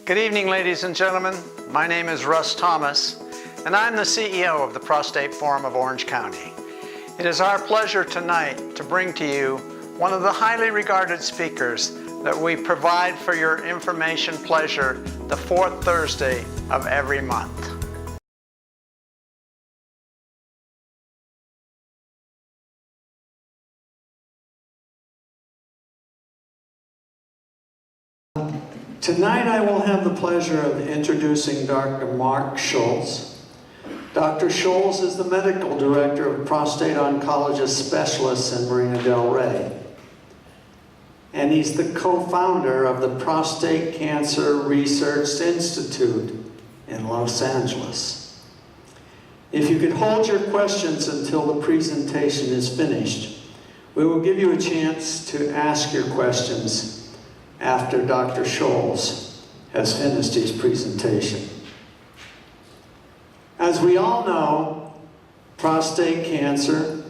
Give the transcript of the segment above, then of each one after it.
Good evening, ladies and gentlemen. My name is Russ Thomas, and I'm the CEO of the Prostate Forum of Orange County. It is our pleasure tonight to bring to you one of the highly regarded speakers that we provide for your information pleasure the fourth Thursday of every month. Tonight I will have the pleasure of introducing Dr. Mark Scholz. Dr. Scholz is the Medical Director of Prostate Oncologist Specialists in Marina del Rey. And he's the co-founder of the Prostate Cancer Research Institute in Los Angeles. If you could hold your questions until the presentation is finished, we will give you a chance to ask your questions after Dr. Scholz has finished his presentation. As we all know, prostate cancer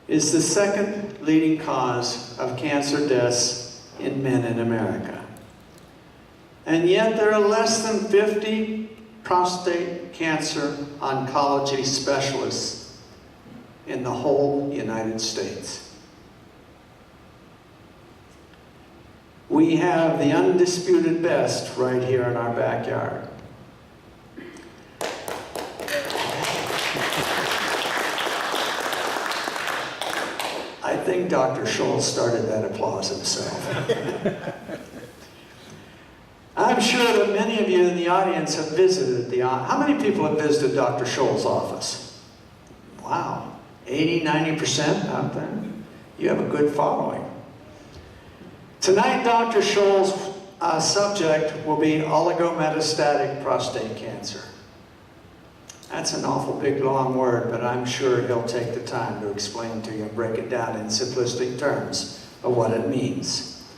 is the second leading cause of cancer deaths in men in America. And yet there are less than 50 prostate cancer oncology specialists in the whole United States. We have the undisputed best right here in our backyard. I think Dr. Scholz started that applause himself. I'm sure that many of you in the audience have visited how many people have visited Dr. Scholz's office? Wow, 80, 90% out there? You have a good following. Tonight, Dr. Scholz's subject will be oligometastatic prostate cancer. That's an awful big long word, but I'm sure he'll take the time to explain to you and break it down in simplistic terms of what it means.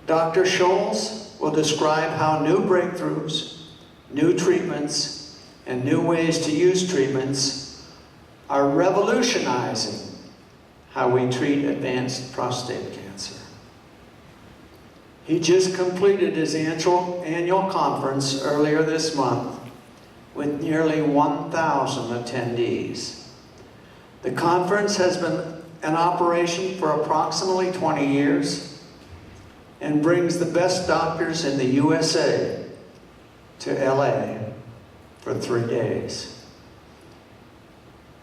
Dr. Scholz will describe how new breakthroughs, new treatments, and new ways to use treatments are revolutionizing how we treat advanced prostate cancer. He just completed his annual conference earlier this month with nearly 1,000 attendees. The conference has been in operation for approximately 20 years and brings the best doctors in the USA to LA for 3 days.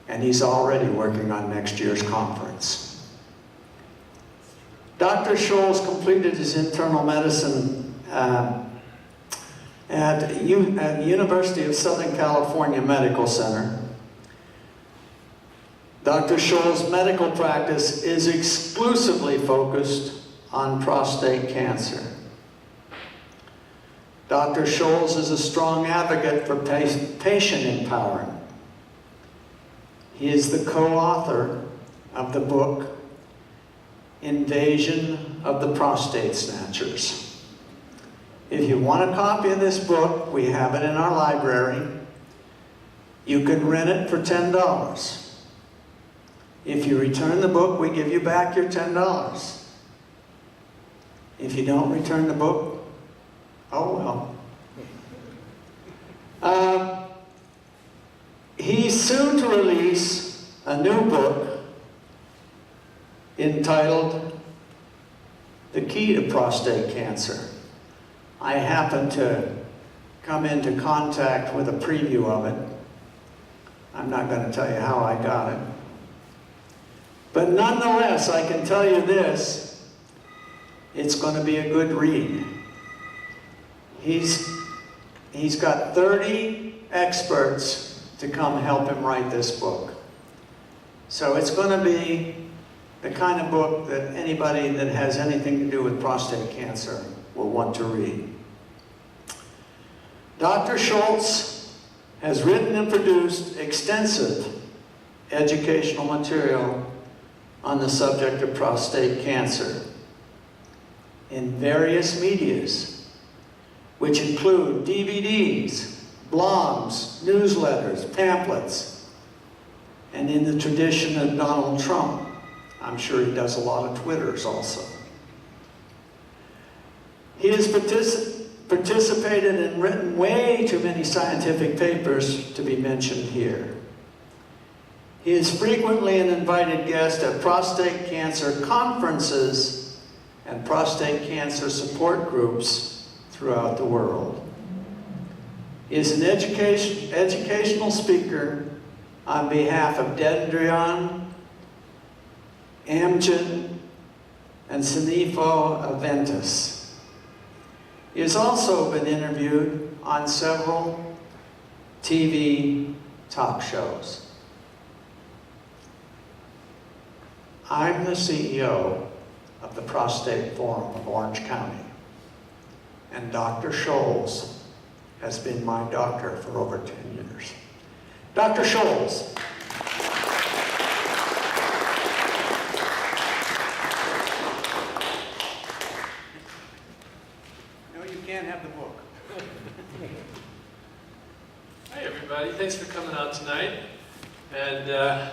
And he's already working on next year's conference. Dr. Scholz completed his internal medicine at the University of Southern California Medical Center. Dr. Scholz's medical practice is exclusively focused on prostate cancer. Dr. Scholz is a strong advocate for patient empowerment. He is the co-author of the book Invasion of the Prostate Snatchers. If you want a copy of this book, we have it in our library. You can rent it for $10. If you return the book, we give you back your $10. If you don't return the book, oh well. He's soon to release a new book entitled The Key to Prostate Cancer. I happened to come into contact with a preview of it. I'm not going to tell you how I got it. But nonetheless, I can tell you this, it's going to be a good read. He's got 30 experts to come help him write this book. So it's going to be the kind of book that anybody that has anything to do with prostate cancer will want to read. Dr. Scholz has written and produced extensive educational material on the subject of prostate cancer in various medias, which include DVDs, blogs, newsletters, pamphlets, and in the tradition of Donald Trump, I'm sure he does a lot of Twitters also. He has participated and written way too many scientific papers to be mentioned here. He is frequently an invited guest at prostate cancer conferences and prostate cancer support groups throughout the world. He is an educational speaker on behalf of Dendreon, Amgen, and Sanifo Aventis. He has also been interviewed on several TV talk shows. I'm the CEO of the Prostate Forum of Orange County, and Dr. Scholz has been my doctor for over 10 years. Dr. Scholz. No, you can't have the book. Hi everybody, thanks for coming out tonight. And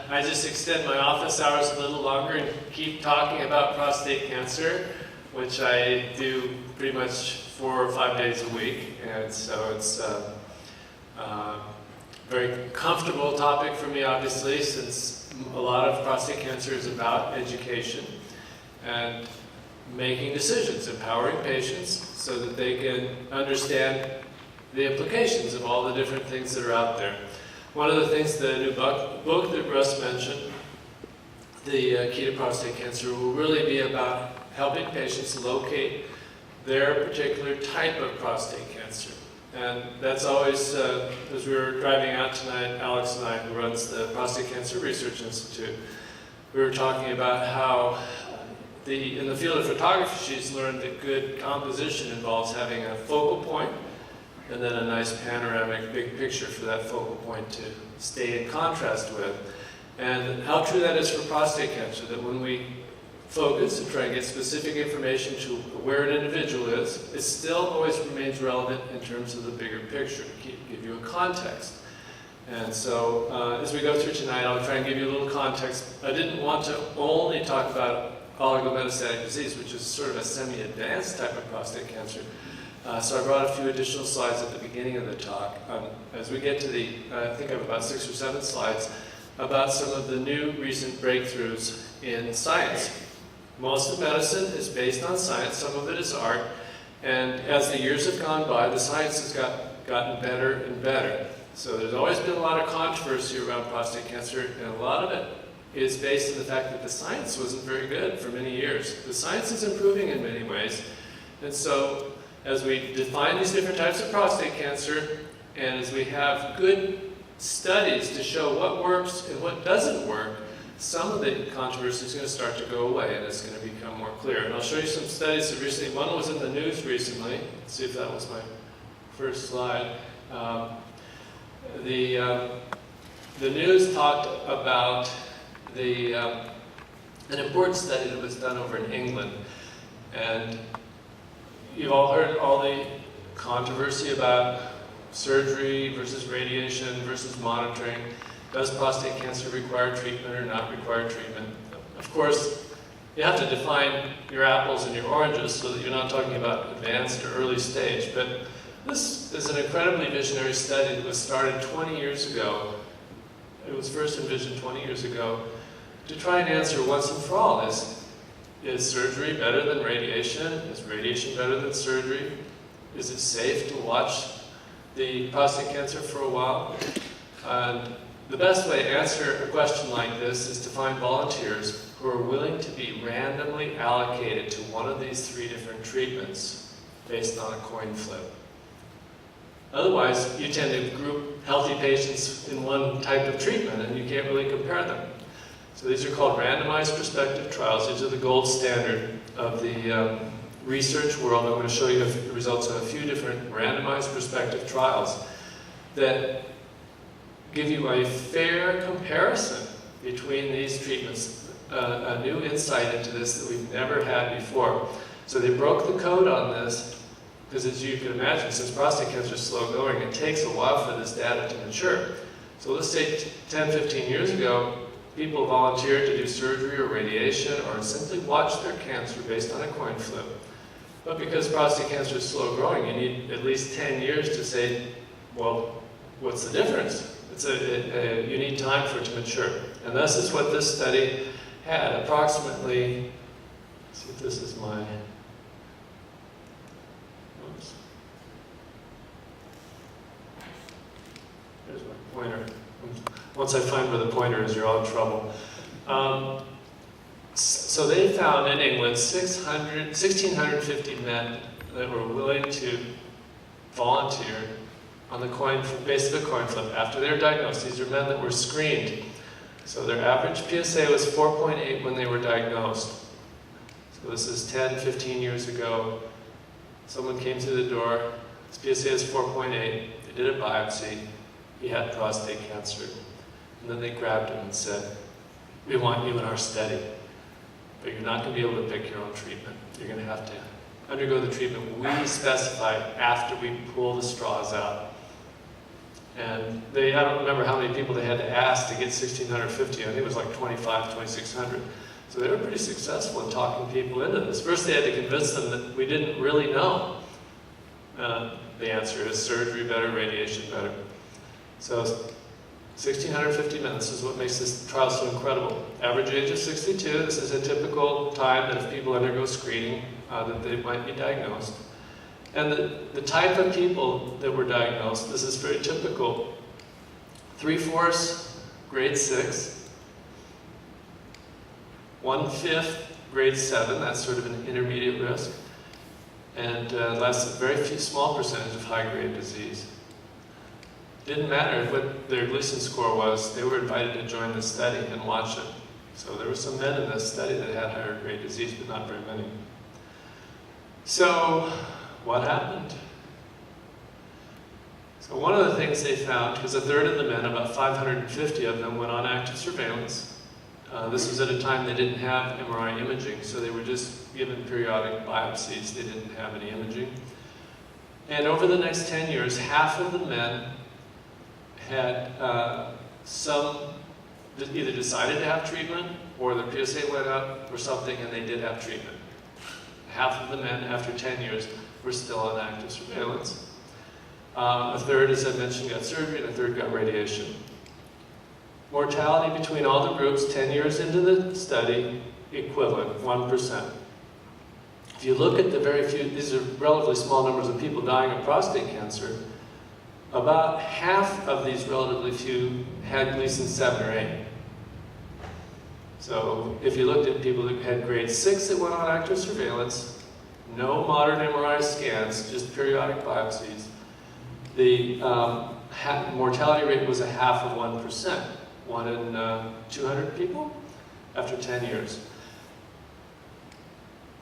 I just extend my office hours a little longer and keep talking about prostate cancer, which I do pretty much 4 or 5 days a week. And so it's a very comfortable topic for me, obviously, since a lot of prostate cancer is about education and making decisions, empowering patients so that they can understand the implications of all the different things that are out there. One of the things, the new book that Russ mentioned, the Key to Prostate Cancer, will really be about helping patients locate their particular type of prostate cancer. And that's always, as we were driving out tonight, Alex and I, who runs the Prostate Cancer Research Institute, we were talking about how in the field of photography, she's learned that good composition involves having a focal point and then a nice panoramic big picture for that focal point to stay in contrast with. And how true that is for prostate cancer, that when we focus and try and get specific information to where an individual is, it still always remains relevant in terms of the bigger picture, to give you a context. And so as we go through tonight, I'll try and give you a little context. I didn't want to only talk about oligometastatic disease, which is sort of a semi-advanced type of prostate cancer. So I brought a few additional slides at the beginning of the talk. As we get to I think I have about 6 or 7 slides about some of the new recent breakthroughs in science. Most of medicine is based on science, some of it is art, and as the years have gone by, the science has gotten better and better. So there's always been a lot of controversy around prostate cancer, and a lot of it is based on the fact that the science wasn't very good for many years. The science is improving in many ways, and so as we define these different types of prostate cancer, and as we have good studies to show what works and what doesn't work, some of the controversy is going to start to go away and it's going to become more clear. And I'll show you some studies that recently, one was in the news recently. Let's see if that was my first slide. The news talked about an important study that was done over in England. And you've all heard all the controversy about surgery versus radiation versus monitoring. Does prostate cancer require treatment or not require treatment? Of course, you have to define your apples and your oranges so that you're not talking about advanced or early stage. But this is an incredibly visionary study that was started 20 years ago. It was first envisioned 20 years ago to try and answer once and for all, is surgery better than radiation? Is radiation better than surgery? Is it safe to watch the prostate cancer for a while? And the best way to answer a question like this is to find volunteers who are willing to be randomly allocated to one of these 3 different treatments based on a coin flip. Otherwise, you tend to group healthy patients in one type of treatment and you can't really compare them. So these are called randomized prospective trials. These are the gold standard of the research world. I'm going to show you the results of a few different randomized prospective trials that give you a fair comparison between these treatments, a new insight into this that we've never had before. So they broke the code on this because, as you can imagine, since prostate cancer is slow going, it takes a while for this data to mature. So let's say 10, 15 years ago, people volunteered to do surgery or radiation or simply watch their cancer based on a coin flip. But because prostate cancer is slow growing, you need at least 10 years to say, well, what's the difference? You need time for it to mature. And this is what this study had. Approximately, let's see if this is my, oops. Here's my pointer. Once I find where the pointer is, you're all in trouble. So they found in England 1,650 men that were willing to volunteer on the basis of a coin flip after they were diagnosed. These are men that were screened. So their average PSA was 4.8 when they were diagnosed. So this is 10, 15 years ago. Someone came through the door, his PSA is 4.8, they did a biopsy, he had prostate cancer. And then they grabbed him and said, we want you in our study, but you're not going to be able to pick your own treatment. You're going to have to undergo the treatment we specify after we pull the straws out. And I don't remember how many people they had to ask to get 1,650. I think it was like 25, 2,600. So they were pretty successful in talking people into this. First they had to convince them that we didn't really know. The answer is surgery better, radiation better. So 1,650 men, this is what makes this trial so incredible. Average age of 62, this is a typical time that if people undergo screening, that they might be diagnosed. And the type of people that were diagnosed, this is very typical. 3/4 grade 6, 1/5 grade 7, that's sort of an intermediate risk, and less, a very small percentage of high-grade disease. Didn't matter what their Gleason score was, they were invited to join the study and watch it. So there were some men in this study that had higher grade disease, but not very many. So, what happened? So one of the things they found, because a third of the men, about 550 of them, went on active surveillance. This was at a time they didn't have MRI imaging, so they were just given periodic biopsies. They didn't have any imaging. And over the next 10 years, half of the men had either decided to have treatment, or their PSA went up, or something, and they did have treatment. Half of the men, after 10 years, were still on active surveillance. A third, as I mentioned, got surgery, and a third got radiation. Mortality between all the groups, 10 years into the study, equivalent, 1%. If you look at the very few, these are relatively small numbers of people dying of prostate cancer, about half of these relatively few had Gleason 7 or 8. So if you looked at people who had grade 6 that went on active surveillance, no modern MRI scans, just periodic biopsies, the mortality rate was 0.5%, 1 in 200 people after 10 years.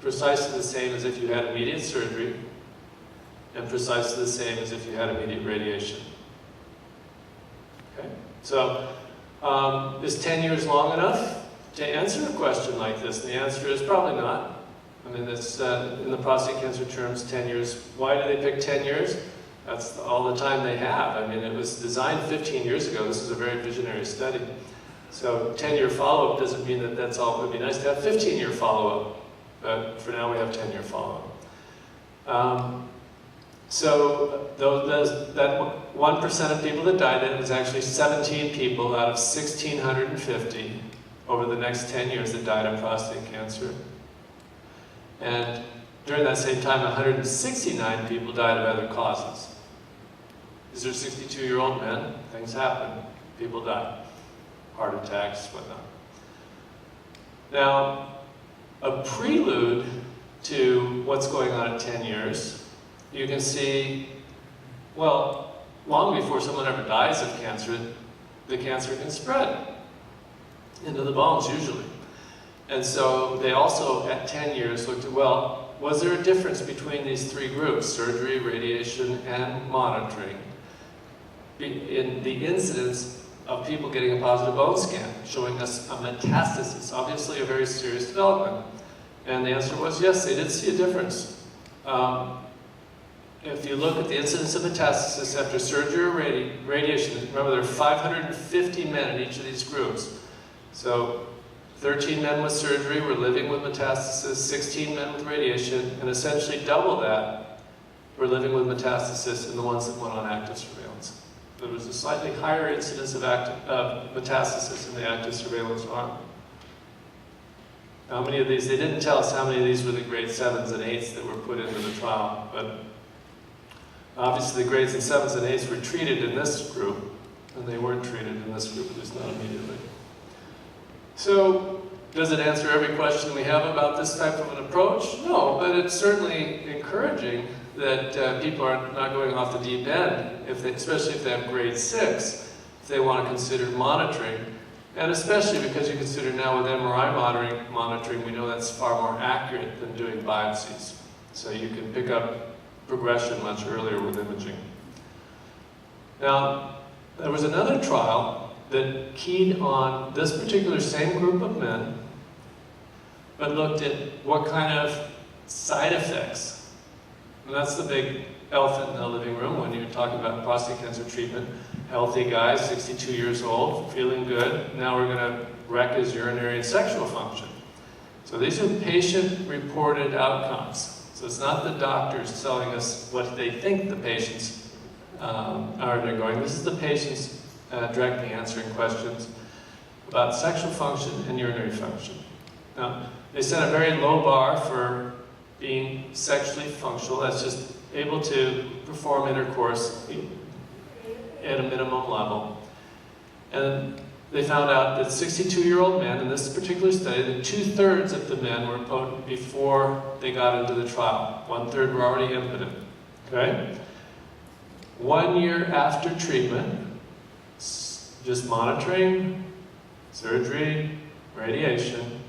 Precisely the same as if you had immediate surgery, and precisely the same as if you had immediate radiation. Okay? So, is 10 years long enough to answer a question like this? And the answer is probably not. I mean, it's, in the prostate cancer terms, 10 years. Why do they pick 10 years? That's all the time they have. I mean, it was designed 15 years ago. This is a very visionary study. So 10-year follow-up doesn't mean that that's all. It would be nice to have 15-year follow-up. But for now, we have 10-year follow-up. So that 1% of people that died, it was actually 17 people out of 1,650 over the next 10 years that died of prostate cancer. And during that same time, 169 people died of other causes. These are 62-year-old men. Things happen. People die. Heart attacks, whatnot. Now, a prelude to what's going on at 10 years, you can see, well, long before someone ever dies of cancer, the cancer can spread into the bones usually. And so they also, at 10 years, looked at, well, was there a difference between these three groups, surgery, radiation, and monitoring, in the incidence of people getting a positive bone scan, showing us a metastasis, obviously a very serious development? And the answer was yes, they did see a difference. If you look at the incidence of metastasis after surgery or radiation, remember there are 550 men in each of these groups. So 13 men with surgery were living with metastasis, 16 men with radiation, and essentially double that were living with metastasis in the ones that went on active surveillance. There was a slightly higher incidence of metastasis in the active surveillance arm. How many of these, they didn't tell us how many of these were the grade 7s and 8s that were put into the trial, but obviously the grades and 7s and 8s were treated in this group, and they weren't treated in this group, at least not immediately. So, does it answer every question we have about this type of an approach? No, but it's certainly encouraging that people are not going off the deep end, especially if they have grade 6, if they want to consider monitoring. And especially because you consider now with MRI monitoring, we know that's far more accurate than doing biopsies. So you can pick up progression much earlier with imaging. Now, there was another trial that keyed on this particular same group of men, but looked at what kind of side effects. And that's the big elephant in the living room when you're talking about prostate cancer treatment. Healthy guy, 62 years old, feeling good. Now we're going to wreck his urinary and sexual function. So these are patient-reported outcomes. So it's not the doctors telling us what they think the patients are undergoing. This is the patients directly answering questions about sexual function and urinary function. Now, they set a very low bar for being sexually functional. That's just able to perform intercourse at a minimum level. And they found out that 62-year-old men, in this particular study, that 2/3 of the men were potent before they got into the trial. 1/3 were already impotent. Okay? 1 year after treatment, just monitoring, surgery, radiation,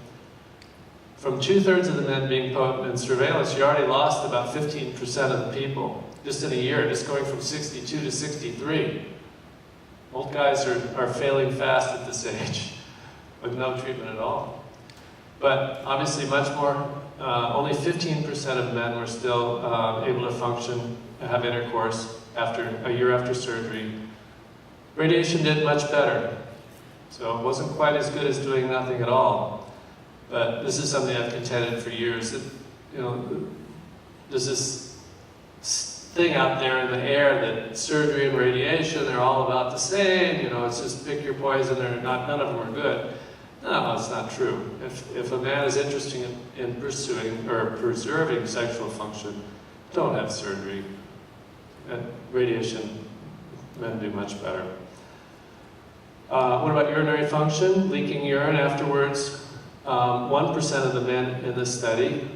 from 2/3 of the men being potent in surveillance, you already lost about 15% of the people. Just in a year, just going from 62 to 63. Old guys are failing fast at this age with no treatment at all. But obviously much more, only 15% of men were still able to function, have intercourse a year after surgery. Radiation did much better. So it wasn't quite as good as doing nothing at all. But this is something I've contended for years, that, you know, there's this thing out there in the air that surgery and radiation, they're all about the same, you know, it's just pick your poison, none of them are good. No, it's not true. If a man is interested in pursuing or preserving sexual function, don't have surgery. And radiation, men do much better. What about urinary function? Leaking urine afterwards. 1% of the men in this study,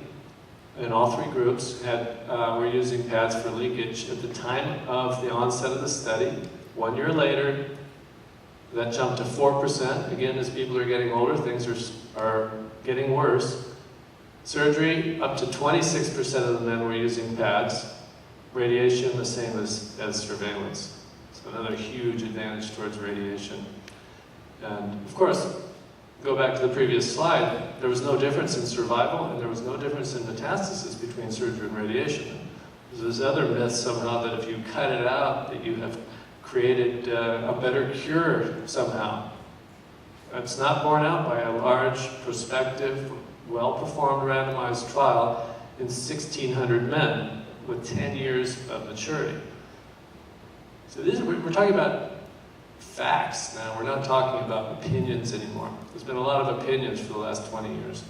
in all three groups, were using pads for leakage at the time of the onset of the study. 1 year later, that jumped to 4%. Again, as people are getting older, things are getting worse. Surgery, up to 26% of the men were using pads. Radiation, the same as surveillance. So another huge advantage towards radiation. And of course, go back to the previous slide, there was no difference in survival and there was no difference in metastasis between surgery and radiation. There's this other myth somehow that if you cut it out, that you have created a better cure somehow. It's not borne out by a large, prospective, well-performed randomized trial in 1,600 men with 10 years of maturity. So we're talking about facts now. We're not talking about opinions anymore. There's been a lot of opinions for the last 20 years.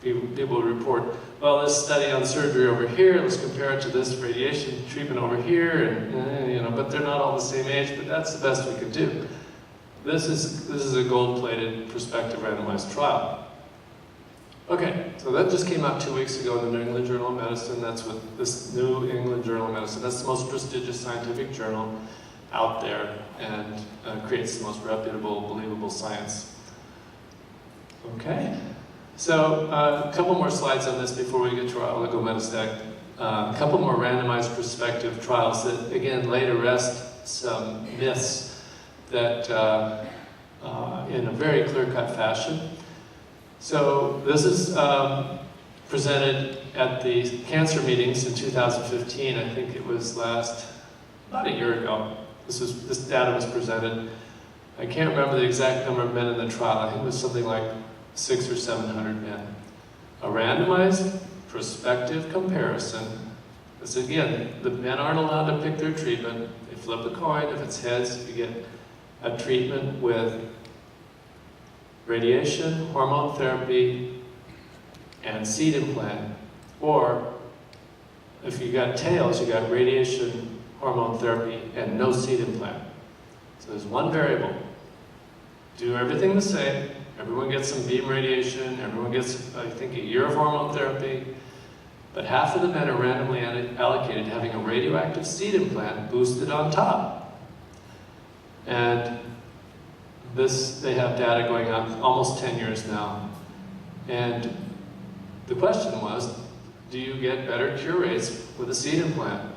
People report, well, this study on surgery over here, let's compare it to this radiation treatment over here, and you know, but they're not all the same age, but that's the best we could do. This is a gold-plated prospective randomized trial. Okay, so that just came out 2 weeks ago in the New England Journal of Medicine. That's what this New England Journal of Medicine, that's the most prestigious scientific journal out there, and creates the most reputable, believable science. Okay, so a couple more slides on this before we get to our oligometastatic. A couple more randomized prospective trials that, again, lay to rest some myths that in a very clear-cut fashion. So this is presented at the cancer meetings in 2015. I think it was about a year ago. This data was presented. I can't remember the exact number of men in the trial. I think it was something like 600 or 700 men. A randomized prospective comparison. Because again, the men aren't allowed to pick their treatment. They flip a coin. If it's heads, you get a treatment with radiation, hormone therapy, and seed implant. Or if you got tails, you got radiation, hormone therapy, and no seed implant. So there's one variable. Do everything the same. Everyone gets some beam radiation. Everyone gets, I think, a year of hormone therapy. But half of the men are randomly allocated to having a radioactive seed implant boosted on top. And this, they have data going on almost 10 years now. And the question was, do you get better cure rates with a seed implant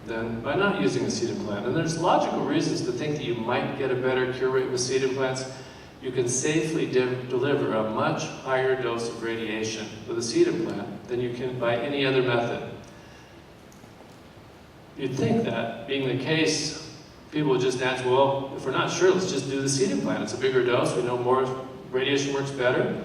than by not using a seed implant? And there's logical reasons to think that you might get a better cure rate with seed implants. You can safely deliver a much higher dose of radiation with a seed implant than you can by any other method. You'd think that, being the case, people would just answer, well, if we're not sure, let's just do the seed implant. It's a bigger dose, we know more radiation works better.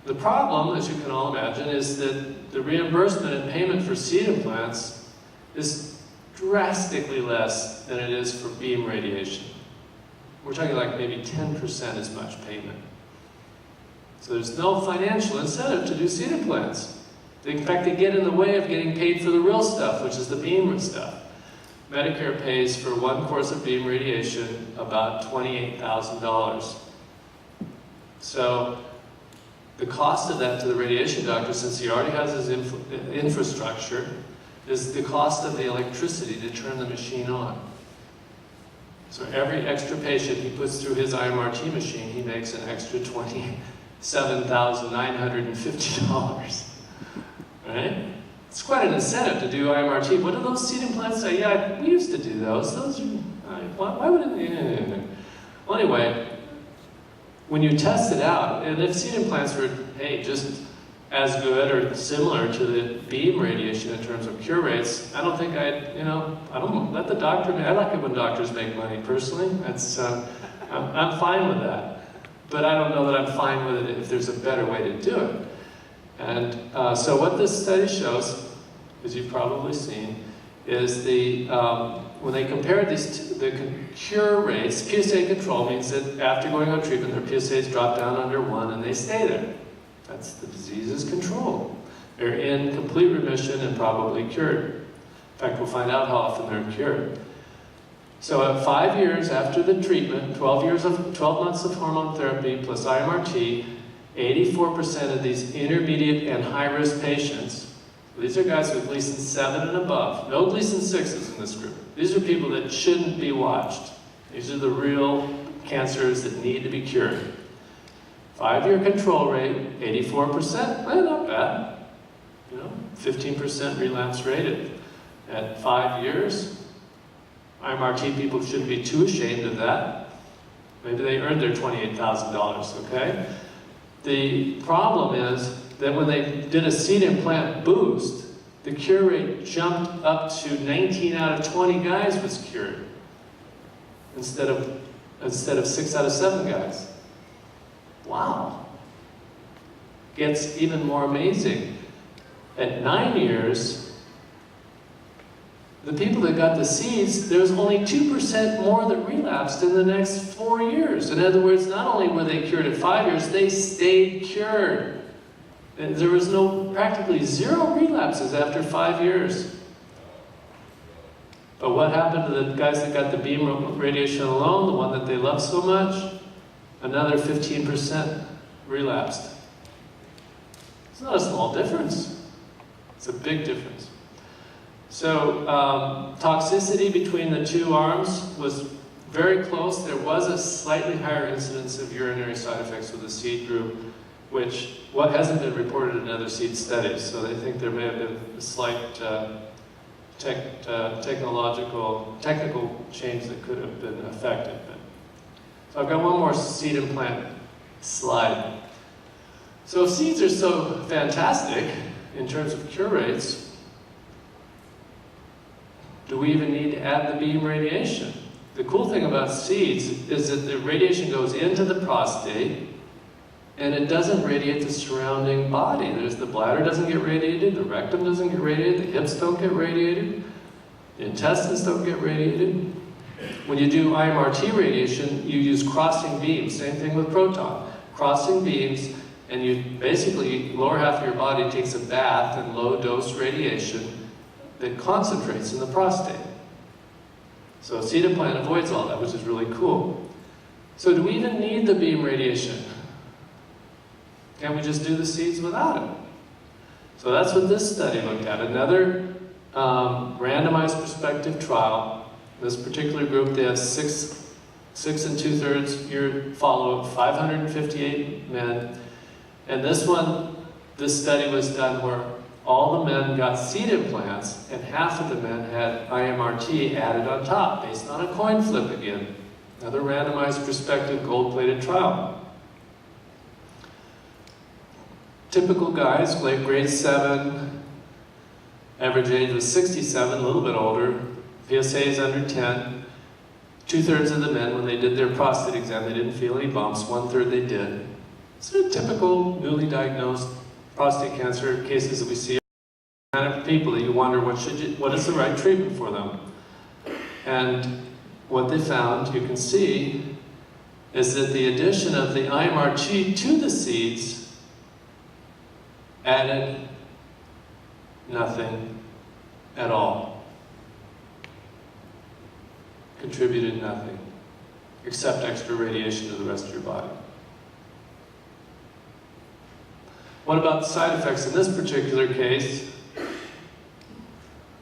The problem, as you can all imagine, is that the reimbursement and payment for seed implants is drastically less than it is for beam radiation. We're talking like maybe 10% as much payment. So there's no financial incentive to do seed implants. In fact, they get in the way of getting paid for the real stuff, which is the beam stuff. Medicare pays for one course of beam radiation about $28,000. So the cost of that to the radiation doctor, since he already has his infrastructure, is the cost of the electricity to turn the machine on. So every extra patient he puts through his IMRT machine, he makes an extra $27,950. Right? It's quite an incentive to do IMRT. What do those seed implants say? Yeah, we used to do those. Those are, why would it? Well, anyway, when you test it out, and if seed implants were, hey, just as good or similar to the beam radiation in terms of cure rates, I don't think I don't let the doctor, I like it when doctors make money personally. That's, I'm fine with that. But I don't know that I'm fine with it if there's a better way to do it. And so what this study shows, as you've probably seen, is when they compared the cure rates, PSA control means that after going on treatment, their PSAs drop down under 1 and they stay there. That's the disease is controlled. They're in complete remission and probably cured. In fact, we'll find out how often they're cured. So at 5 years after the treatment, 12 months of hormone therapy plus IMRT, 84% of these intermediate and high-risk patients, these are guys with Gleason 7 and above, no Gleason 6s in this group. These are people that shouldn't be watched. These are the real cancers that need to be cured. 5-year control rate, 84%, well, not bad. 15% relapse rate at 5 years. IMRT people shouldn't be too ashamed of that. Maybe they earned their $28,000, okay? The problem is that when they did a seed implant boost, the cure rate jumped up to 19 out of 20 guys was cured instead of 6 out of 7 guys. Wow. Gets even more amazing. At 9 years, the people that got the seeds, there was only 2% more that relapsed in the next 4 years. In other words, not only were they cured at 5 years, they stayed cured. And there was practically 0 relapses after 5 years. But what happened to the guys that got the beam radiation alone, the one that they loved so much? Another 15% relapsed. It's not a small difference. It's a big difference. So toxicity between the two arms was very close. There was a slightly higher incidence of urinary side effects with the seed group, which hasn't been reported in other seed studies. So they think there may have been a slight technical change that could have been effective. So I've got one more seed implant slide. So if seeds are so fantastic in terms of cure rates, do we even need to add the beam radiation? The cool thing about seeds is that the radiation goes into the prostate, and it doesn't radiate the surrounding body. The bladder doesn't get radiated, the rectum doesn't get radiated, the hips don't get radiated, the intestines don't get radiated. When you do IMRT radiation, you use crossing beams, same thing with proton. Crossing beams, and you basically, lower half of your body takes a bath in low dose radiation that concentrates in the prostate. So a seed implant avoids all that, which is really cool. So do we even need the beam radiation? Can we just do the seeds without it? So that's what this study looked at. Another randomized prospective trial. This particular group, they have 6 2/3 year follow-up, 558 men. And this study was done where all the men got seed implants and half of the men had IMRT added on top, based on a coin flip again. Another randomized prospective gold-plated trial. Typical guys, grade 7, average age was 67, a little bit older, PSA is under 10. 2/3 of the men, when they did their prostate exam, they didn't feel any bumps, 1/3 they did. So typical newly diagnosed prostate cancer cases that we see, kind of people that you wonder what is the right treatment for them. And what they found, you can see, is that the addition of the IMRT to the seeds added nothing at all. Contributed nothing, except extra radiation to the rest of your body. What about the side effects in this particular case?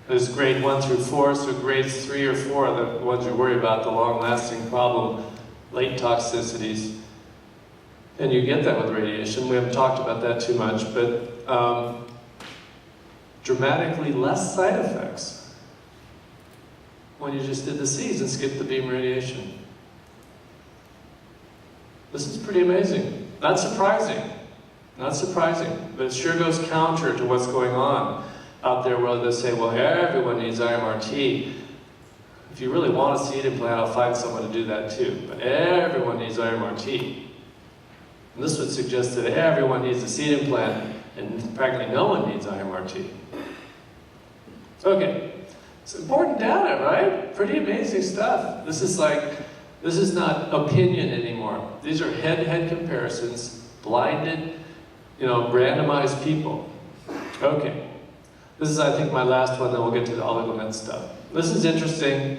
There's grade 1 through 4, so grades 3 or 4 are the ones you worry about, the long-lasting problem, late toxicities. And you get that with radiation. We haven't talked about that too much, but dramatically less side effects when you just did the seeds and skipped the beam radiation. This is pretty amazing. Not surprising. Not surprising, but it sure goes counter to what's going on out there where they say, well, everyone needs IMRT. If you really want a seed implant, I'll find someone to do that too. But everyone needs IMRT. And this would suggest that everyone needs a seed implant and practically no one needs IMRT. Okay. It's important data, right? Pretty amazing stuff. This is not opinion anymore. These are head-to-head comparisons, blinded, randomized people. Okay. This is, I think, my last one, then we'll get to the oligomet stuff. This is interesting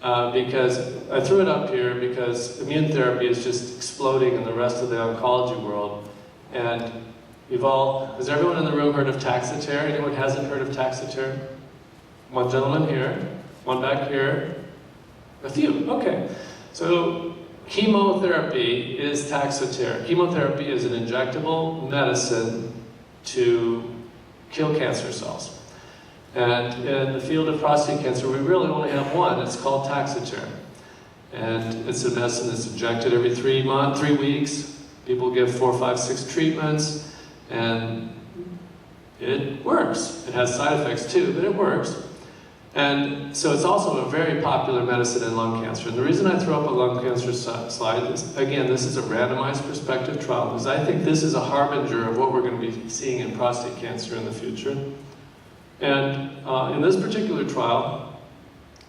because I threw it up here because immune therapy is just exploding in the rest of the oncology world. And has everyone in the room heard of Taxotere? Anyone hasn't heard of Taxotere? One gentleman here, one back here, a few, okay. So chemotherapy is Taxotere. Chemotherapy is an injectable medicine to kill cancer cells. And in the field of prostate cancer, we really only have one. It's called Taxotere. And it's a medicine that's injected every 3 weeks. People give 4, 5, 6 treatments, and it works. It has side effects too, but it works. And so it's also a very popular medicine in lung cancer. And the reason I throw up a lung cancer slide is, again, this is a randomized prospective trial, because I think this is a harbinger of what we're going to be seeing in prostate cancer in the future. And in this particular trial,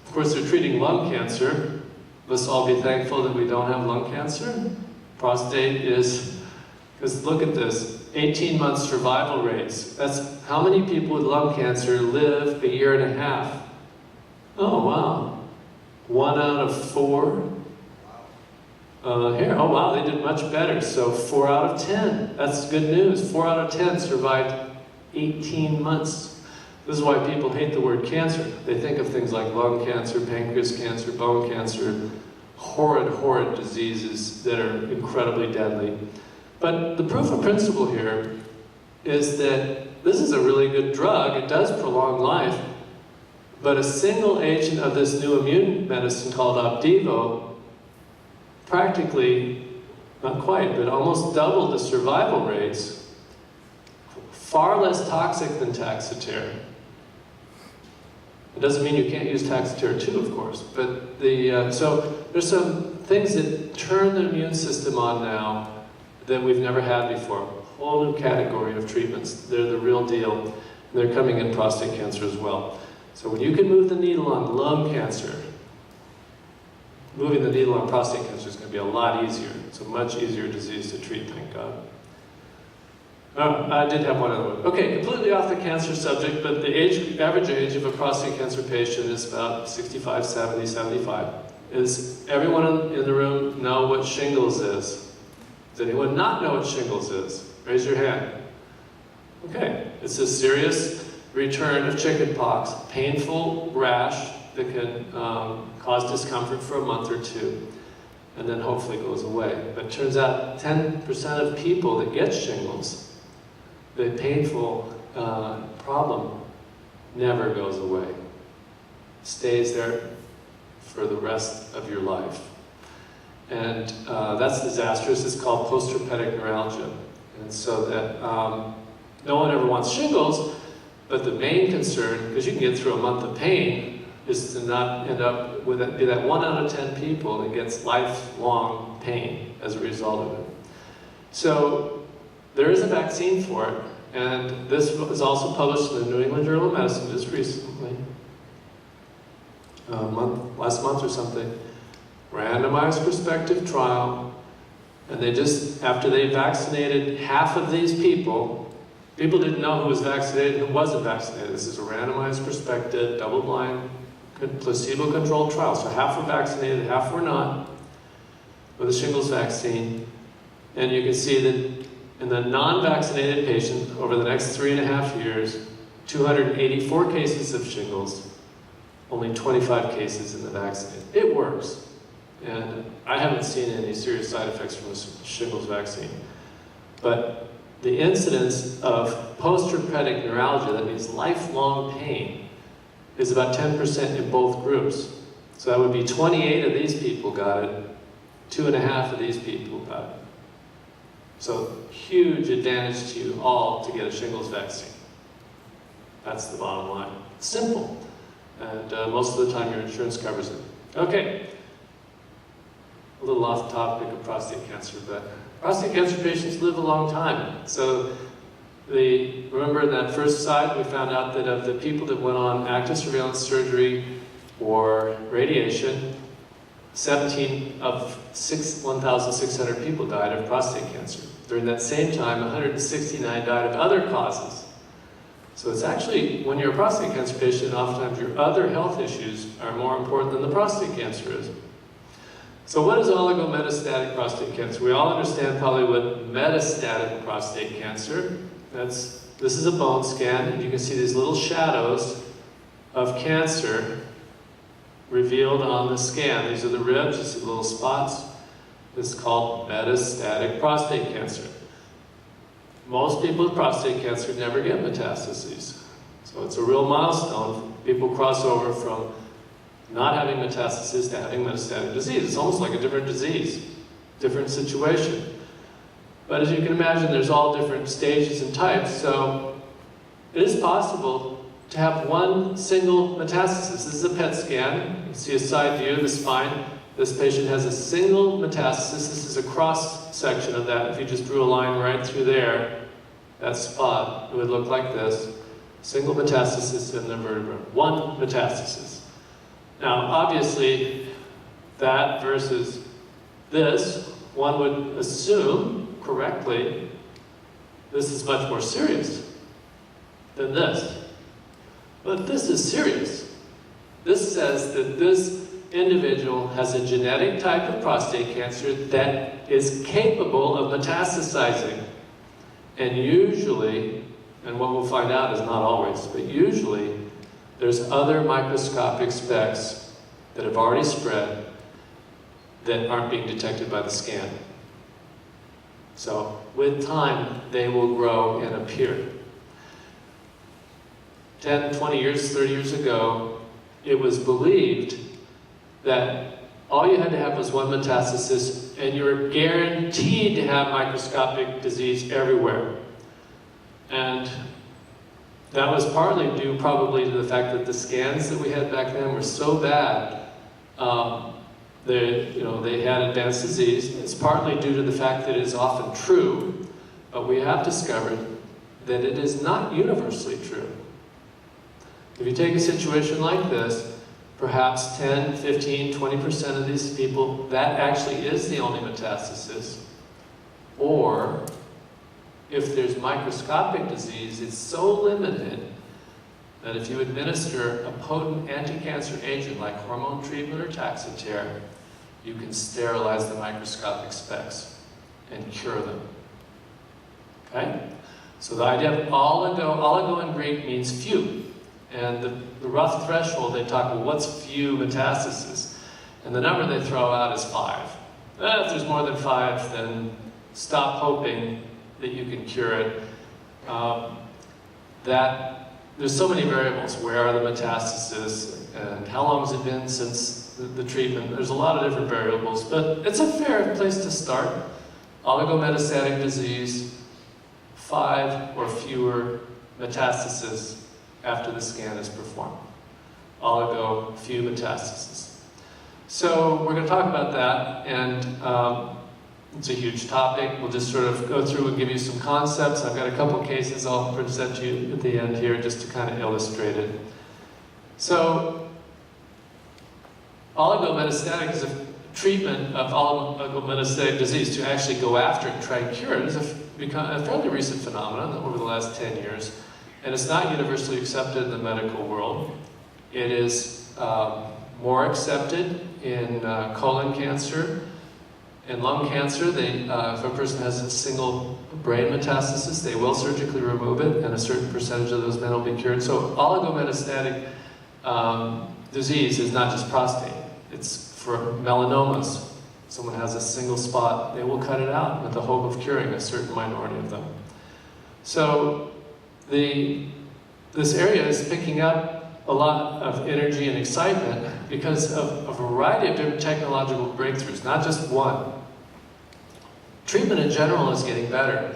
of course, they're treating lung cancer. Let's all be thankful that we don't have lung cancer. Prostate is, because look at this, 18-month survival rates. That's how many people with lung cancer live a year and a half. Oh, wow. 1 out of 4. Here, oh wow, they did much better. So 4 out of 10. That's good news. 4 out of 10 survived 18 months. This is why people hate the word cancer. They think of things like lung cancer, pancreas cancer, bone cancer, horrid, horrid diseases that are incredibly deadly. But the proof of principle here is that this is a really good drug. It does prolong life. But a single agent of this new immune medicine called Opdivo practically, not quite, but almost doubled the survival rates. Far less toxic than Taxotere. It doesn't mean you can't use Taxotere too, of course. But so there's some things that turn the immune system on now that we've never had before. A whole new category of treatments. They're the real deal. And they're coming in prostate cancer as well. So when you can move the needle on lung cancer, moving the needle on prostate cancer is going to be a lot easier. It's a much easier disease to treat, thank God. I did have one other one. Okay, completely off the cancer subject, but the average age of a prostate cancer patient is about 65, 70, 75. Does everyone in the room know what shingles is? Does anyone not know what shingles is? Raise your hand. Okay, it's a serious return of chickenpox, painful rash that can cause discomfort for a month or two, and then hopefully goes away. But it turns out 10% of people that get shingles, the painful problem never goes away. Stays there for the rest of your life. And that's disastrous. It's called postherpetic neuralgia. And so that no one ever wants shingles, but the main concern, because you can get through a month of pain, is to not end up with that, be that 1 out of 10 people that gets lifelong pain as a result of it. So there is a vaccine for it, and this was also published in the New England Journal of Medicine just recently, last month or something. Randomized prospective trial, and they just, after they vaccinated half of these people didn't know who was vaccinated and who wasn't vaccinated. This is a randomized prospective, double-blind, placebo-controlled trial. So half were vaccinated, half were not, with a shingles vaccine. And you can see that in the non-vaccinated patient, over the next 3.5 years, 284 cases of shingles, only 25 cases in the vaccinated. It works. And I haven't seen any serious side effects from the shingles vaccine. But the incidence of postherpetic neuralgia, that means lifelong pain, is about 10% in both groups. So that would be 28 of these people got it, 2.5 of these people got it. So huge advantage to you all to get a shingles vaccine. That's the bottom line. It's simple. And most of the time your insurance covers it. Okay. A little off topic of prostate cancer, but prostate cancer patients live a long time. So remember in that first slide, we found out that of the people that went on active surveillance surgery or radiation, 17 of 1,600 people died of prostate cancer. During that same time, 169 died of other causes. So it's actually, when you're a prostate cancer patient, oftentimes your other health issues are more important than the prostate cancer is. So what is oligometastatic prostate cancer? We all understand probably what metastatic prostate cancer. This is a bone scan, and you can see these little shadows of cancer revealed on the scan. These are the ribs, you see the little spots. This is called metastatic prostate cancer. Most people with prostate cancer never get metastases. So it's a real milestone. People cross over from not having metastases to having metastatic disease. It's almost like a different disease, different situation. But as you can imagine, there's all different stages and types, so it is possible to have one single metastasis. This is a PET scan. You can see a side view of the spine. This patient has a single metastasis. This is a cross-section of that. If you just drew a line right through there, that spot, it would look like this. Single metastasis in the vertebra. One metastasis. Now, obviously, that versus this, one would assume, correctly, this is much more serious than this. But this is serious. This says that this individual has a genetic type of prostate cancer that is capable of metastasizing. And usually, and what we'll find out is not always, but usually, there's other microscopic specks that have already spread that aren't being detected by the scan. So with time, they will grow and appear. 10, 20 years, 30 years ago, it was believed that all you had to have was one metastasis and you were guaranteed to have microscopic disease everywhere. And that was partly due probably to the fact that the scans that we had back then were so bad they had advanced disease. It's partly due to the fact that it is often true, but we have discovered that it is not universally true. If you take a situation like this, perhaps 10, 15, 20% of these people, that actually is the only metastasis. Or, if there's microscopic disease, it's so limited that if you administer a potent anti-cancer agent like hormone treatment or Taxotere, you can sterilize the microscopic specks and cure them. Okay? So the idea of oligo in Greek means few. And the rough threshold, they talk, well, what's few metastases? And the number they throw out is 5. If there's more than 5, then stop hoping that you can cure it. There's so many variables. Where are the metastases? And how long has it been since the treatment? There's a lot of different variables, but it's a fair place to start. Oligometastatic disease, 5 or fewer metastases after the scan is performed. Oligo, few metastases. So we're going to talk about that, and it's a huge topic. We'll just sort of go through and give you some concepts. I've got a couple cases I'll present to you at the end here just to kind of illustrate it. So, oligometastatic is a treatment of oligometastatic disease to actually go after it and try and cure it. It's become a fairly recent phenomenon over the last 10 years. And it's not universally accepted in the medical world. It is more accepted in colon cancer and lung cancer. If a person has a single brain metastasis, they will surgically remove it, and a certain percentage of those men will be cured. So oligometastatic disease is not just prostate. It's for melanomas. Someone has a single spot, they will cut it out with the hope of curing a certain minority of them. So this area is picking up a lot of energy and excitement because of a variety of different technological breakthroughs, not just one. Treatment in general is getting better.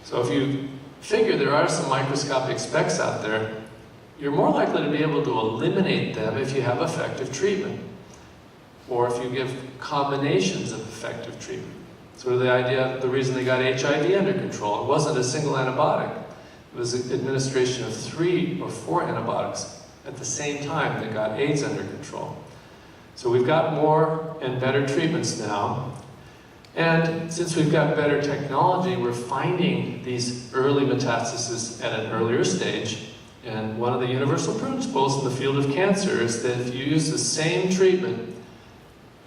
So if you figure there are some microscopic specks out there, you're more likely to be able to eliminate them if you have effective treatment, or if you give combinations of effective treatment. Sort of the idea, the reason they got HIV under control, it wasn't a single antibiotic. It was an administration of 3 or 4 antibiotics at the same time that got AIDS under control. So we've got more and better treatments now. And since we've got better technology, we're finding these early metastases at an earlier stage. And one of the universal principles in the field of cancer is that if you use the same treatment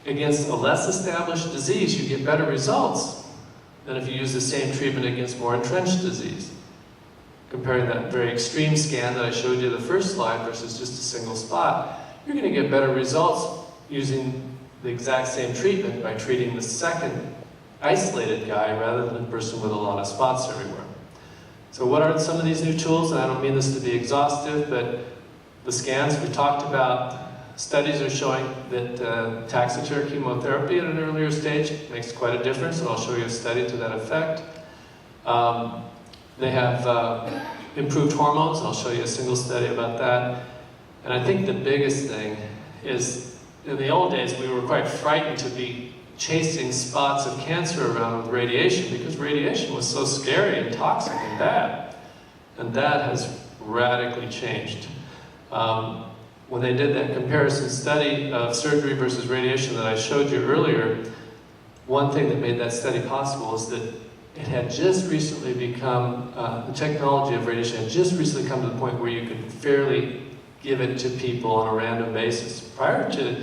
against a less established disease, you get better results than if you use the same treatment against more entrenched disease. Comparing that very extreme scan that I showed you the first slide versus just a single spot, you're going to get better results using the exact same treatment by treating the second isolated guy rather than a person with a lot of spots everywhere. So what are some of these new tools? And I don't mean this to be exhaustive, but the scans we talked about, studies are showing that Taxotere chemotherapy at an earlier stage makes quite a difference, and I'll show you a study to that effect. They have improved hormones, and I'll show you a single study about that. And I think the biggest thing is, in the old days, we were quite frightened to be chasing spots of cancer around with radiation, because radiation was so scary and toxic and bad. And that has radically changed. When they did that comparison study of surgery versus radiation that I showed you earlier, one thing that made that study possible is that it had just recently become, the technology of radiation had just recently come to the point where you could fairly give it to people on a random basis. Prior to,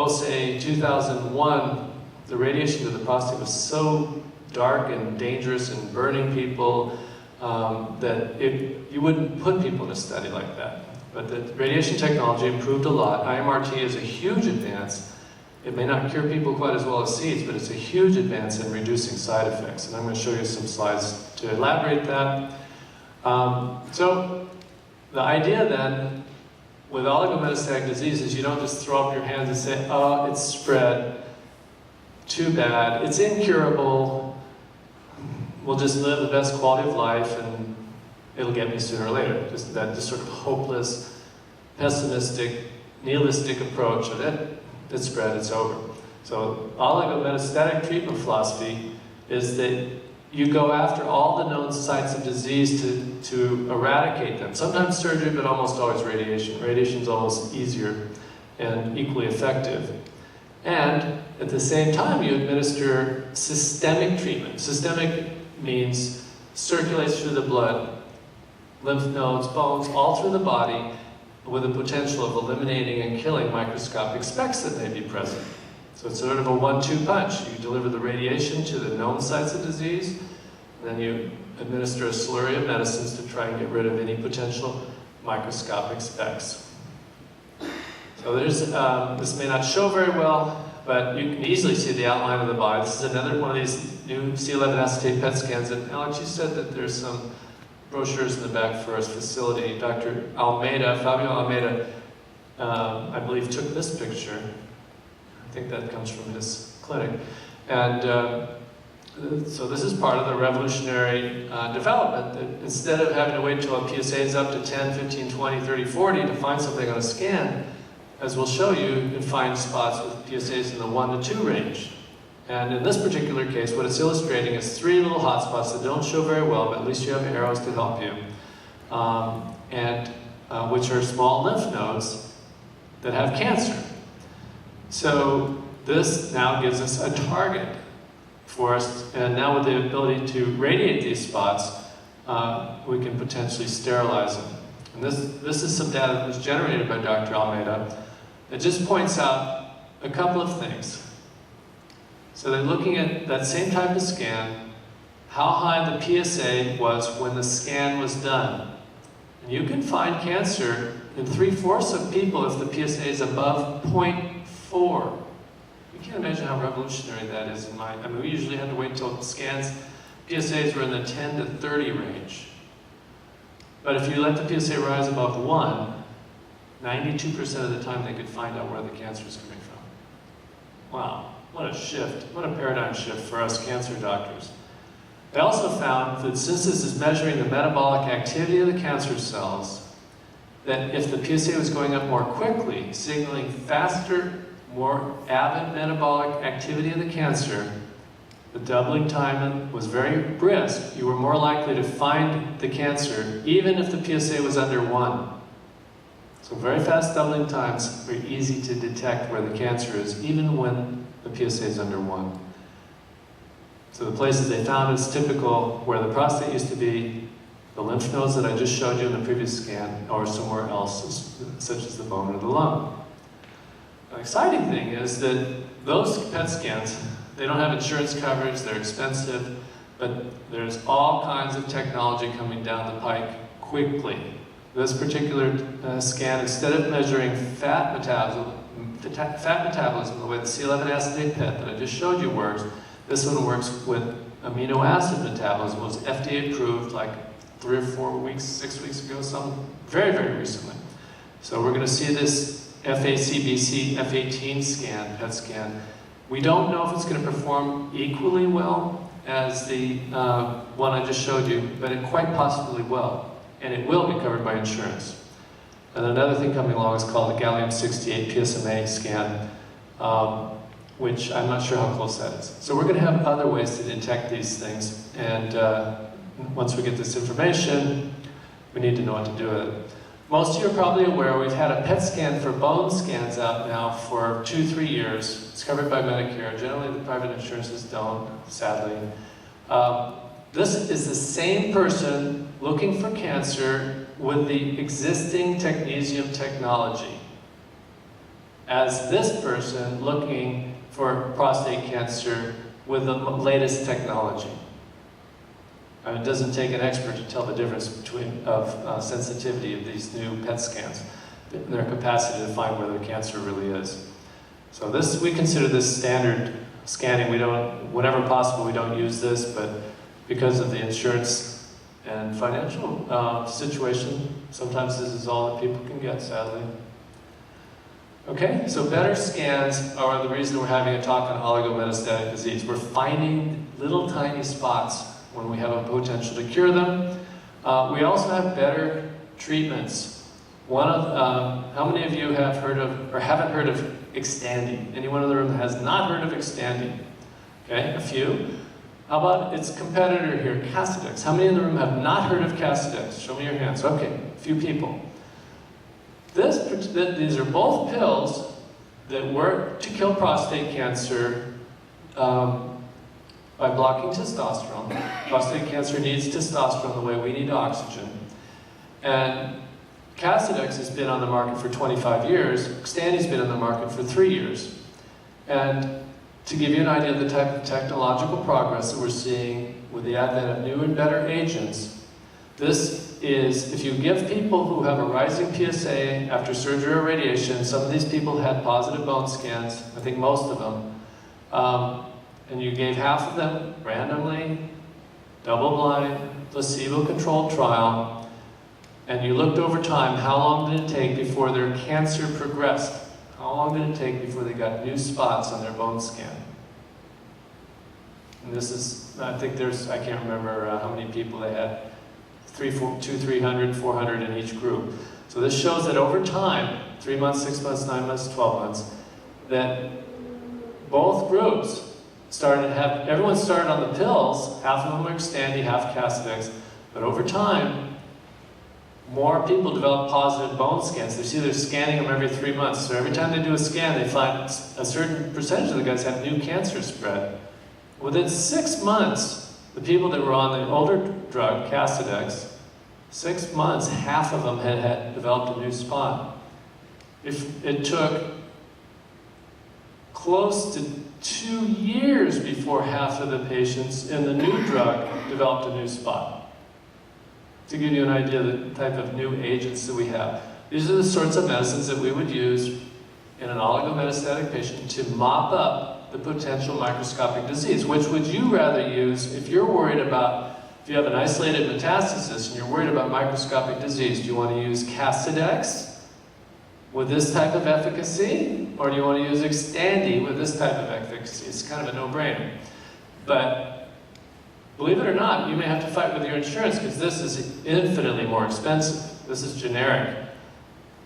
say, 2001, the radiation to the prostate was so dark and dangerous and burning people that you wouldn't put people in a study like that. But the radiation technology improved a lot. IMRT is a huge advance. It may not cure people quite as well as seeds, but it's a huge advance in reducing side effects. And I'm going to show you some slides to elaborate that. So the idea then, with oligometastatic disease, is you don't just throw up your hands and say, oh, it's spread, too bad, it's incurable, we'll just live the best quality of life and it'll get me sooner or later. Just sort of hopeless, pessimistic, nihilistic approach of it. it's spread, it's over. So oligometastatic treatment philosophy is that you go after all the known sites of disease to eradicate them. Sometimes surgery, but almost always radiation. Radiation is almost easier and equally effective. And at the same time, you administer systemic treatment. Systemic means circulates through the blood, lymph nodes, bones, all through the body, with the potential of eliminating and killing microscopic specks that may be present. So it's sort of a 1-2 punch. You deliver the radiation to the known sites of disease, and then you administer a slurry of medicines to try and get rid of any potential microscopic specks. So there's, this may not show very well, but you can easily see the outline of the body. This is another one of these new C11 acetate PET scans, and Alex, you said that there's some brochures in the back for our facility. Dr. Almeida, Fabio Almeida, I believe took this picture. I think that comes from his clinic. And so this is part of the revolutionary development, that instead of having to wait until a PSA is up to 10, 15, 20, 30, 40 to find something on a scan, as we'll show you, you can find spots with PSAs in the 1 to 2 range. And in this particular case, what it's illustrating is 3 little hot spots that don't show very well, but at least you have arrows to help you, which are small lymph nodes that have cancer. So this now gives us a target for us, and now with the ability to radiate these spots, we can potentially sterilize them. And this is some data that was generated by Dr. Almeida. It just points out a couple of things. So they're looking at that same type of scan, how high the PSA was when the scan was done. And you can find cancer in 3/4 of people if the PSA is above 0.4. You can't imagine how revolutionary that is I mean, we usually had to wait until scans, PSAs were in the 10 to 30 range. But if you let the PSA rise above 1, 92% of the time they could find out where the cancer is coming from. Wow, what a shift, what a paradigm shift for us cancer doctors. They also found that since this is measuring the metabolic activity of the cancer cells, that if the PSA was going up more quickly, signaling faster, more avid metabolic activity of the cancer, the doubling time was very brisk. You were more likely to find the cancer even if the PSA was under 1. So very fast doubling times, very easy to detect where the cancer is, even when the PSA is under 1. So the places they found is typical where the prostate used to be, the lymph nodes that I just showed you in the previous scan, or somewhere else, such as the bone or the lung. The exciting thing is that those PET scans, they don't have insurance coverage, they're expensive, but there's all kinds of technology coming down the pike quickly. This particular scan, instead of measuring fat metabolism, the way the C11 acetate PET that I just showed you works, this one works with amino acid metabolism. It was FDA approved like 3 or 4 weeks, 6 weeks ago, some very, very recently. So we're going to see this FACBC F18 scan, PET scan. We don't know if it's going to perform equally well as the one I just showed you, but it quite possibly will. And it will be covered by insurance. And another thing coming along is called the gallium-68 PSMA scan, which I'm not sure how close that is. So we're going to have other ways to detect these things, and once we get this information, we need to know what to do with it. Most of you are probably aware we've had a PET scan for bone scans out now for 2-3 years. It's covered by Medicare. Generally, the private insurances don't, sadly. This is the same person looking for cancer with the existing technetium technology as this person looking for prostate cancer with the latest technology. It doesn't take an expert to tell the difference between sensitivity of these new PET scans, their capacity to find where the cancer really is. So this, we consider this standard scanning. We don't, whenever possible, we don't use this, but because of the insurance and financial situation, sometimes this is all that people can get, sadly. Okay, so better scans are the reason we're having a talk on oligometastatic disease. We're finding little tiny spots when we have a potential to cure them. We also have better treatments. How many of you have heard of, or haven't heard of Xtandi? Anyone in the room that has not heard of Xtandi? Okay, a few. How about its competitor here, Casodex? How many in the room have not heard of Casodex? Show me your hands. Okay, a few people. These are both pills that work to kill prostate cancer by blocking testosterone. Prostate cancer needs testosterone the way we need oxygen. And Casodex has been on the market for 25 years. Xtandi's been on the market for 3 years. And to give you an idea of the type of technological progress that we're seeing with the advent of new and better agents, this is, if you give people who have a rising PSA after surgery or radiation, some of these people had positive bone scans, I think most of them, and you gave half of them randomly, double-blind, placebo-controlled trial, and you looked over time, how long did it take before their cancer progressed? How long did it take before they got new spots on their bone scan? And this is, I think there's, I can't remember how many people they had, 300, 400 in each group. So this shows that over time, 3 months, 6 months, 9 months, 12 months, that both groups started to have, everyone started on the pills, half of them were Xtandi, half Casodex, but over time, more people develop positive bone scans. They see they're scanning them every 3 months. So every time they do a scan, they find a certain percentage of the guys have new cancer spread. Within 6 months, the people that were on the older drug, Casodex, 6 months, half of them had developed a new spot. If it took close to 2 years before half of the patients in the new drug developed a new spot. To give you an idea of the type of new agents that we have. These are the sorts of medicines that we would use in an oligometastatic patient to mop up the potential microscopic disease. Which would you rather use if you're worried about, if you have an isolated metastasis and you're worried about microscopic disease? Do you want to use Casodex with this type of efficacy? Or do you want to use Xtandi with this type of efficacy? It's kind of a no-brainer. But believe it or not, you may have to fight with your insurance because this is infinitely more expensive. This is generic.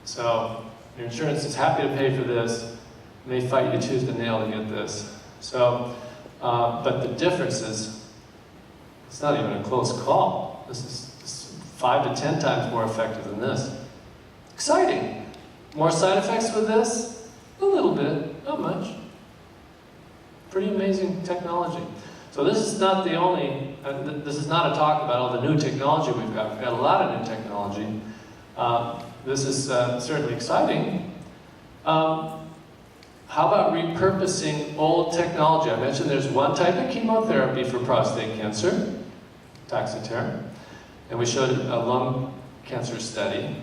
So your insurance is happy to pay for this. They may fight you tooth and nail to get this. So, but the difference is, it's not even a close call. This is 5 to 10 times more effective than this. Exciting. More side effects with this? A little bit, not much. Pretty amazing technology. So this is not the only, this is not a talk about all the new technology we've got. We've got a lot of new technology. This is certainly exciting. How about repurposing old technology? I mentioned there's one type of chemotherapy for prostate cancer, Taxotere, and we showed a lung cancer study.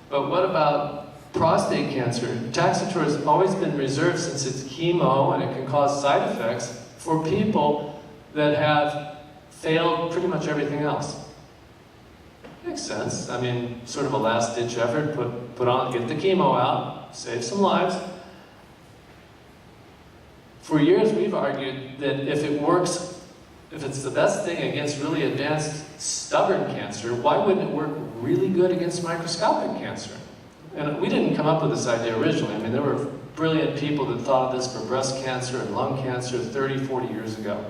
But what about prostate cancer? Taxotere has always been reserved since it's chemo and it can cause side effects for people that have failed pretty much everything else. Makes sense. I mean, sort of a last-ditch effort, put on, get the chemo out, save some lives. For years, we've argued that if it works, if it's the best thing against really advanced, stubborn cancer, why wouldn't it work really good against microscopic cancer? And we didn't come up with this idea originally. I mean, there were brilliant people that thought of this for breast cancer and lung cancer 30, 40 years ago.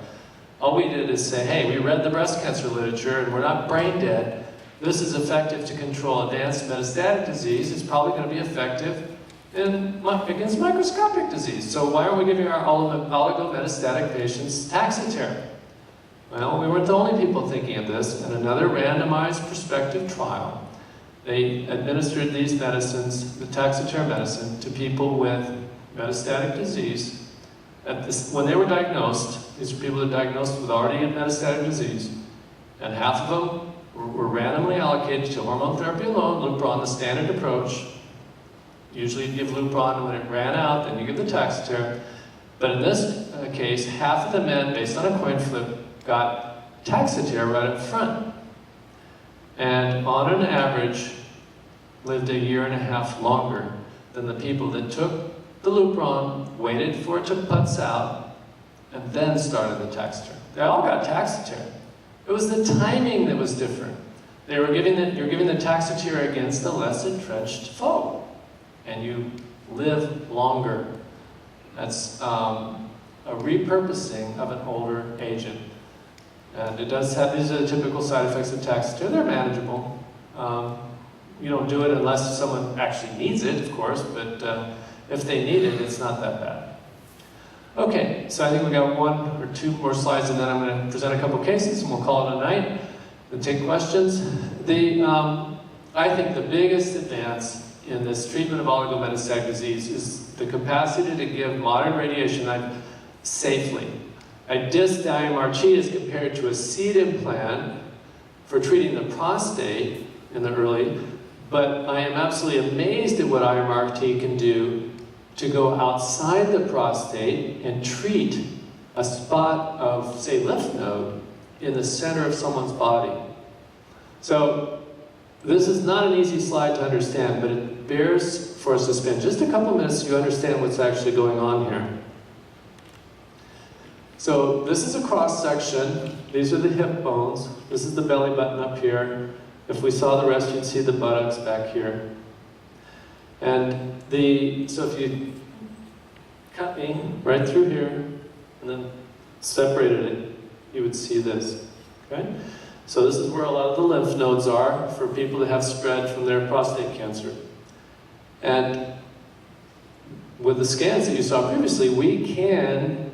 All we did is say, hey, we read the breast cancer literature and we're not brain dead. This is effective to control advanced metastatic disease. It's probably going to be effective against microscopic disease. So why are we giving our oligometastatic patients Taxotere? Well, we weren't the only people thinking of this. In another randomized prospective trial, they administered these medicines, the Taxotere medicine, to people with metastatic disease. When they were diagnosed, these were people that were diagnosed with already metastatic disease, and half of them were randomly allocated to hormone therapy alone, Lupron, the standard approach. Usually you give Lupron when it ran out, then you give the Taxotere. But in this case, half of the men, based on a coin flip, got Taxotere right up front. And on an average, lived 1.5 years longer than the people that took the Lupron, waited for it to putz out, and then started the Taxotere. They all got Taxotere. It was the timing that was different. You're giving the Taxotere against a less entrenched foe, and you live longer. That's a repurposing of an older agent. And it does have, these are the typical side effects of Taxotere. They're manageable. You don't do it unless someone actually needs it, of course, but if they need it, it's not that bad. Okay, so I think we got 1 or 2 more slides, and then I'm going to present a couple cases, and we'll call it a night and take questions. I think the biggest advance in this treatment of oligometastatic disease is the capacity to give modern radiation safely. I dissed the IMRT as compared to a seed implant for treating the prostate in the early, but I am absolutely amazed at what IMRT can do to go outside the prostate and treat a spot of, say, lymph node in the center of someone's body. So this is not an easy slide to understand, but it bears for us to spend just a couple minutes so you understand what's actually going on here. So this is a cross-section. These are the hip bones. This is the belly button up here. If we saw the rest, you'd see the buttocks back here. And so if you cut me right through here and then separated it, you would see this. Okay? So this is where a lot of the lymph nodes are for people that have spread from their prostate cancer. And with the scans that you saw previously, we can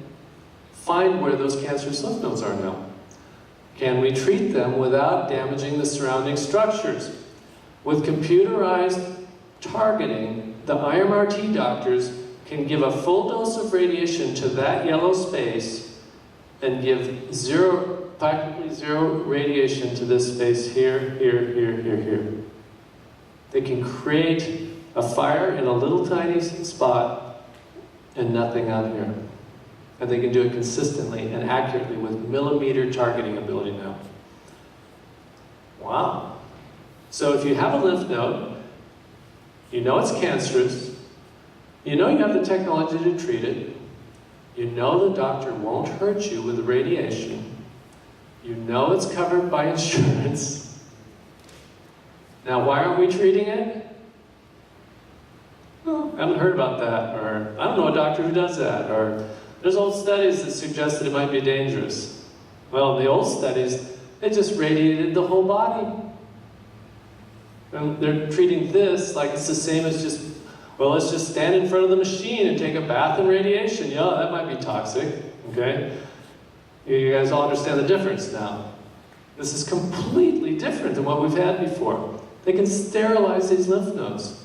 find where those cancerous lymph nodes are now. Can we treat them without damaging the surrounding structures? With computerized targeting, the IMRT doctors can give a full dose of radiation to that yellow space and give practically zero radiation to this space here, here, here, here, here. They can create a fire in a little tiny spot and nothing out here. And they can do it consistently and accurately with millimeter targeting ability now. Wow. So if you have a lymph node, you know it's cancerous, you know you have the technology to treat it, you know the doctor won't hurt you with the radiation, you know it's covered by insurance. Now why aren't we treating it? Oh, I haven't heard about that, or I don't know a doctor who does that, or there's old studies that suggest that it might be dangerous. Well, the old studies, they just radiated the whole body. And they're treating this like it's the same as just, well, let's just stand in front of the machine and take a bath in radiation. Yeah, that might be toxic, okay? You guys all understand the difference now. This is completely different than what we've had before. They can sterilize these lymph nodes.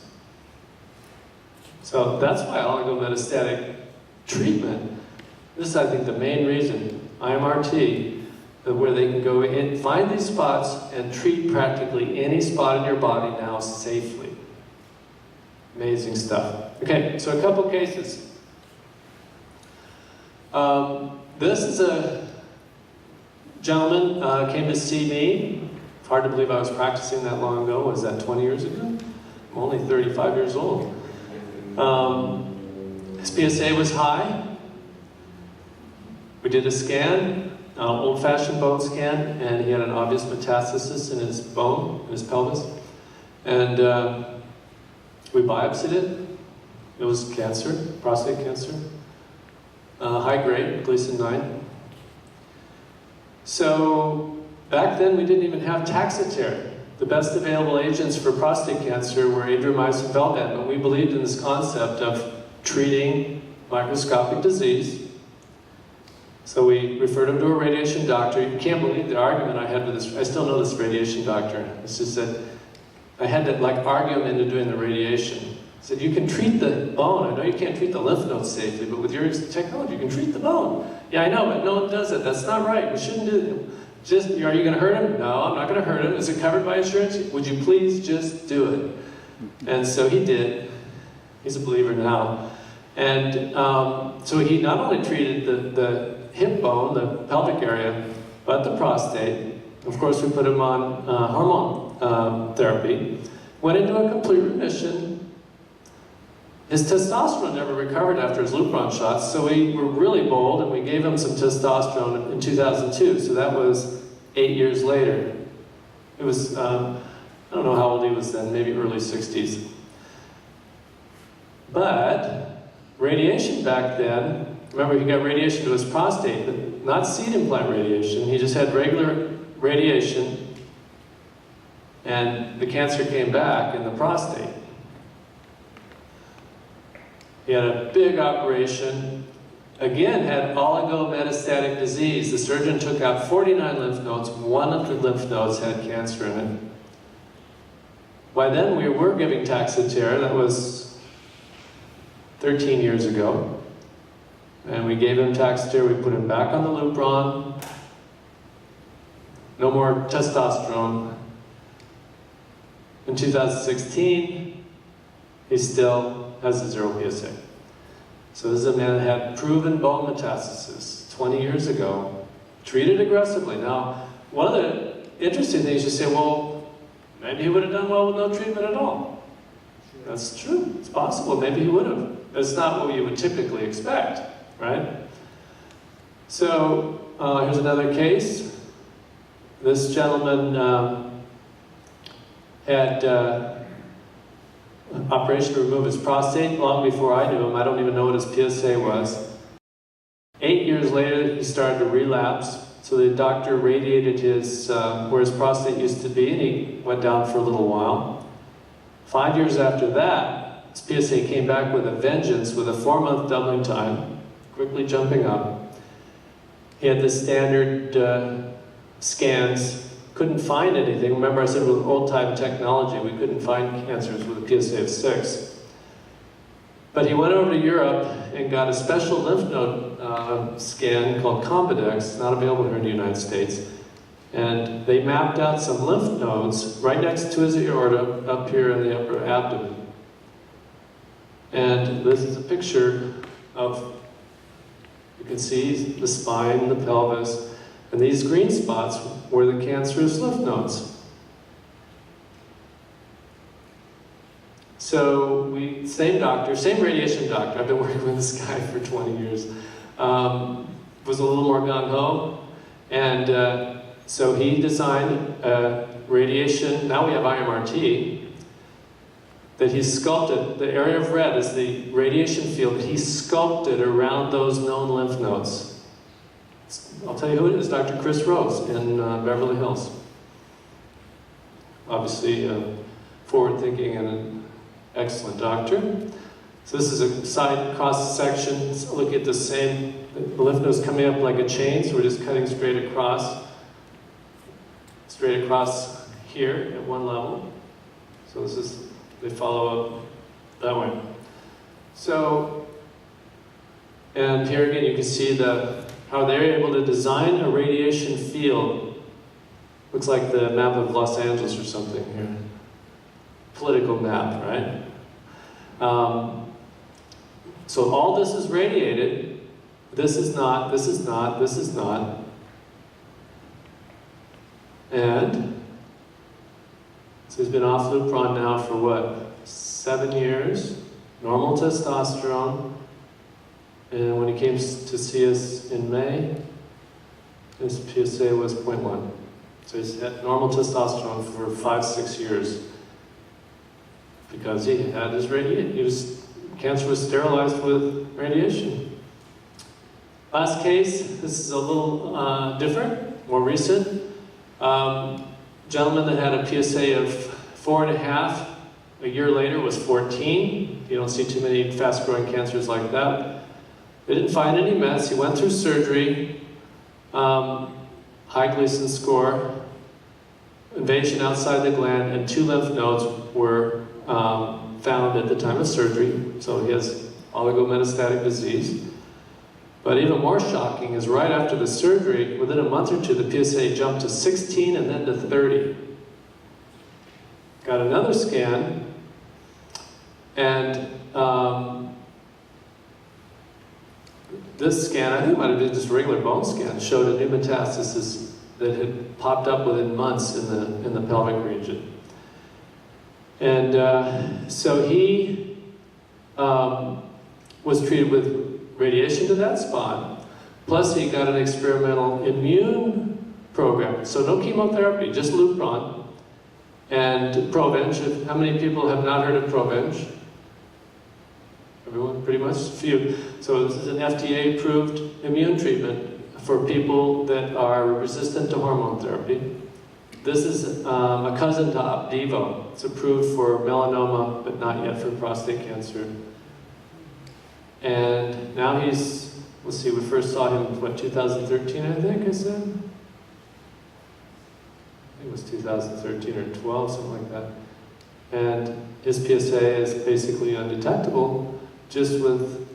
So that's why oligometastatic treatment, this is, I think, the main reason, IMRT, where they can go in, find these spots and treat practically any spot in your body now safely. Amazing stuff. Okay, so a couple cases. This is a gentleman came to see me. It's hard to believe I was practicing that long ago. Was that 20 years ago? I'm only 35 years old. His PSA was high. We did a scan, old-fashioned bone scan, and he had an obvious metastasis in his bone, in his pelvis. And we biopsied it. It was cancer, prostate cancer. High grade, Gleason 9. So back then we didn't even have Taxotere. The best available agents for prostate cancer were adriamycin velbad, but we believed in this concept of treating microscopic disease. So we referred him to a radiation doctor. You can't believe the argument I had with this. I still know this radiation doctor. It's just that I had to argue him into doing the radiation. He said, you can treat the bone. I know you can't treat the lymph nodes safely, but with your technology, you can treat the bone. Yeah, I know, but no one does it. That's not right. We shouldn't do it. Just, are you going to hurt him? No, I'm not going to hurt him. Is it covered by insurance? Would you please just do it? And so he did. He's a believer now. And so he not only treated the hip bone, the pelvic area, but the prostate. Of course, we put him on hormone therapy. Went into a complete remission. His testosterone never recovered after his Lupron shots, so we were really bold and we gave him some testosterone in 2002, so that was 8 years later. It was, I don't know how old he was then, maybe early 60s. But radiation back then, remember he got radiation to his prostate, but not seed implant radiation, he just had regular radiation, and the cancer came back in the prostate. He had a big operation, again had oligometastatic disease. The surgeon took out 49 lymph nodes, one of the lymph nodes had cancer in it. By then we were giving Taxotere, that was 13 years ago. And we gave him Taxotere, we put him back on the Lupron. No more testosterone. In 2016, he still has a 0 PSA. So this is a man that had proven bone metastases 20 years ago, treated aggressively. Now, one of the interesting things you say, well, maybe he would have done well with no treatment at all. That's true, it's possible, maybe he would have. That's not what you would typically expect, right? So, here's another case. This gentleman had operation to remove his prostate long before I knew him. I don't even know what his PSA was. 8 years later, he started to relapse. So the doctor radiated his, where his prostate used to be, and he went down for a little while. 5 years after that, his PSA came back with a vengeance, with a 4-month doubling time, quickly jumping up. He had the standard scans, couldn't find anything. Remember I said with old-time technology, we couldn't find cancers with a PSA of 6. But he went over to Europe and got a special lymph node scan called Casodex, not available here in the United States. And they mapped out some lymph nodes right next to his aorta, up here in the upper abdomen. And this is a picture of, you can see the spine, the pelvis, and these green spots were the cancerous lymph nodes. So same doctor, same radiation doctor, I've been working with this guy for 20 years, was a little more gung-ho, and so he designed radiation, now we have IMRT, that he sculpted. The area of red is the radiation field that he sculpted around those known lymph nodes. I'll tell you who it is, Dr. Chris Rose in Beverly Hills. Obviously forward-thinking and an excellent doctor. So this is a side cross-section. So look at the same, the lymph nodes coming up like a chain, so we're just cutting straight across here at one level. So this is, they follow up that way. So, and here again you can see how they're able to design a radiation field. Looks like the map of Los Angeles or something here. Political map, right? So all this is radiated. This is not, this is not, this is not. And so he's been off Lupron now for what? 7 years. Normal testosterone. And when he came to see us in May, his PSA was 0.1. So he's had normal testosterone for 5-6 years because he had his radiation. Cancer was sterilized with radiation. Last case, this is a little different, more recent. Gentleman that had a PSA of 4.5, a year later was 14. You don't see too many fast-growing cancers like that. They didn't find any mets. He went through surgery, high Gleason score, invasion outside the gland, and 2 lymph nodes were found at the time of surgery. So he has oligometastatic disease. But even more shocking is right after the surgery, within a month or two, the PSA jumped to 16 and then to 30. Got another scan, and this scan, I think it might have been just a regular bone scan, showed a new metastasis that had popped up within months in the pelvic region. And so he was treated with radiation to that spot, plus he got an experimental immune program. So no chemotherapy, just Lupron and Provenge. How many people have not heard of Provenge? everyone, pretty much, few. So this is an FDA-approved immune treatment for people that are resistant to hormone therapy. This is a cousin to Opdivo. It's approved for melanoma, but not yet for prostate cancer. And now he's, let's see, we first saw him, what, 2013, I think I said? I think it was 2013 or 12, something like that. And his PSA is basically undetectable just with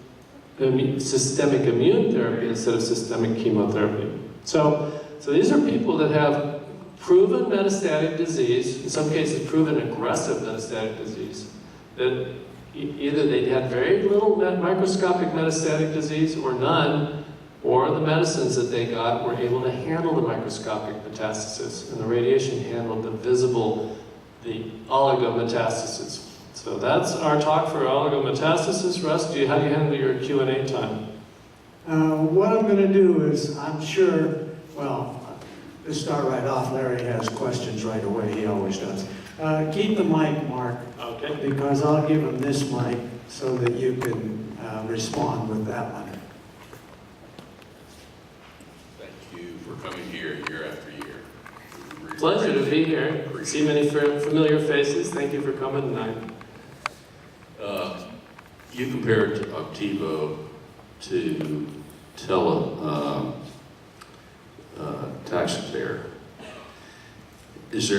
systemic immune therapy instead of systemic chemotherapy. So these are people that have proven metastatic disease, in some cases proven aggressive metastatic disease, that either they had very little microscopic metastatic disease or none, or the medicines that they got were able to handle the microscopic metastasis, and the radiation handled the visible, the oligometastases. So that's our talk for oligometastasis. Russ, how do you handle your Q&A time? What I'm going to do is, I'm sure, well, to start right off, Larry has questions right away, he always does. Keep the mic, Mark, Okay. because I'll give him this mic so that you can respond with that one. Thank you for coming here year after year. Pleasure to be here. See many familiar faces. Thank you for coming tonight. You compared Opdivo to Taxotere. Has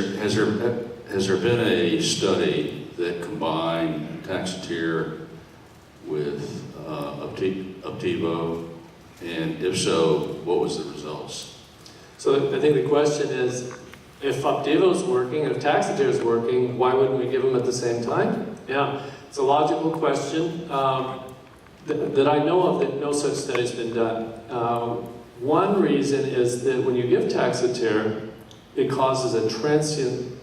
there been a study that combined Taxotere with Opdivo, and if so, what was the results? So I think the question is, if Opdivo's working, if Taxotere's working, why wouldn't we give them at the same time? Yeah, it's a logical question that I know of, that no such study's been done. One reason is that when you give Taxotere, it causes a transient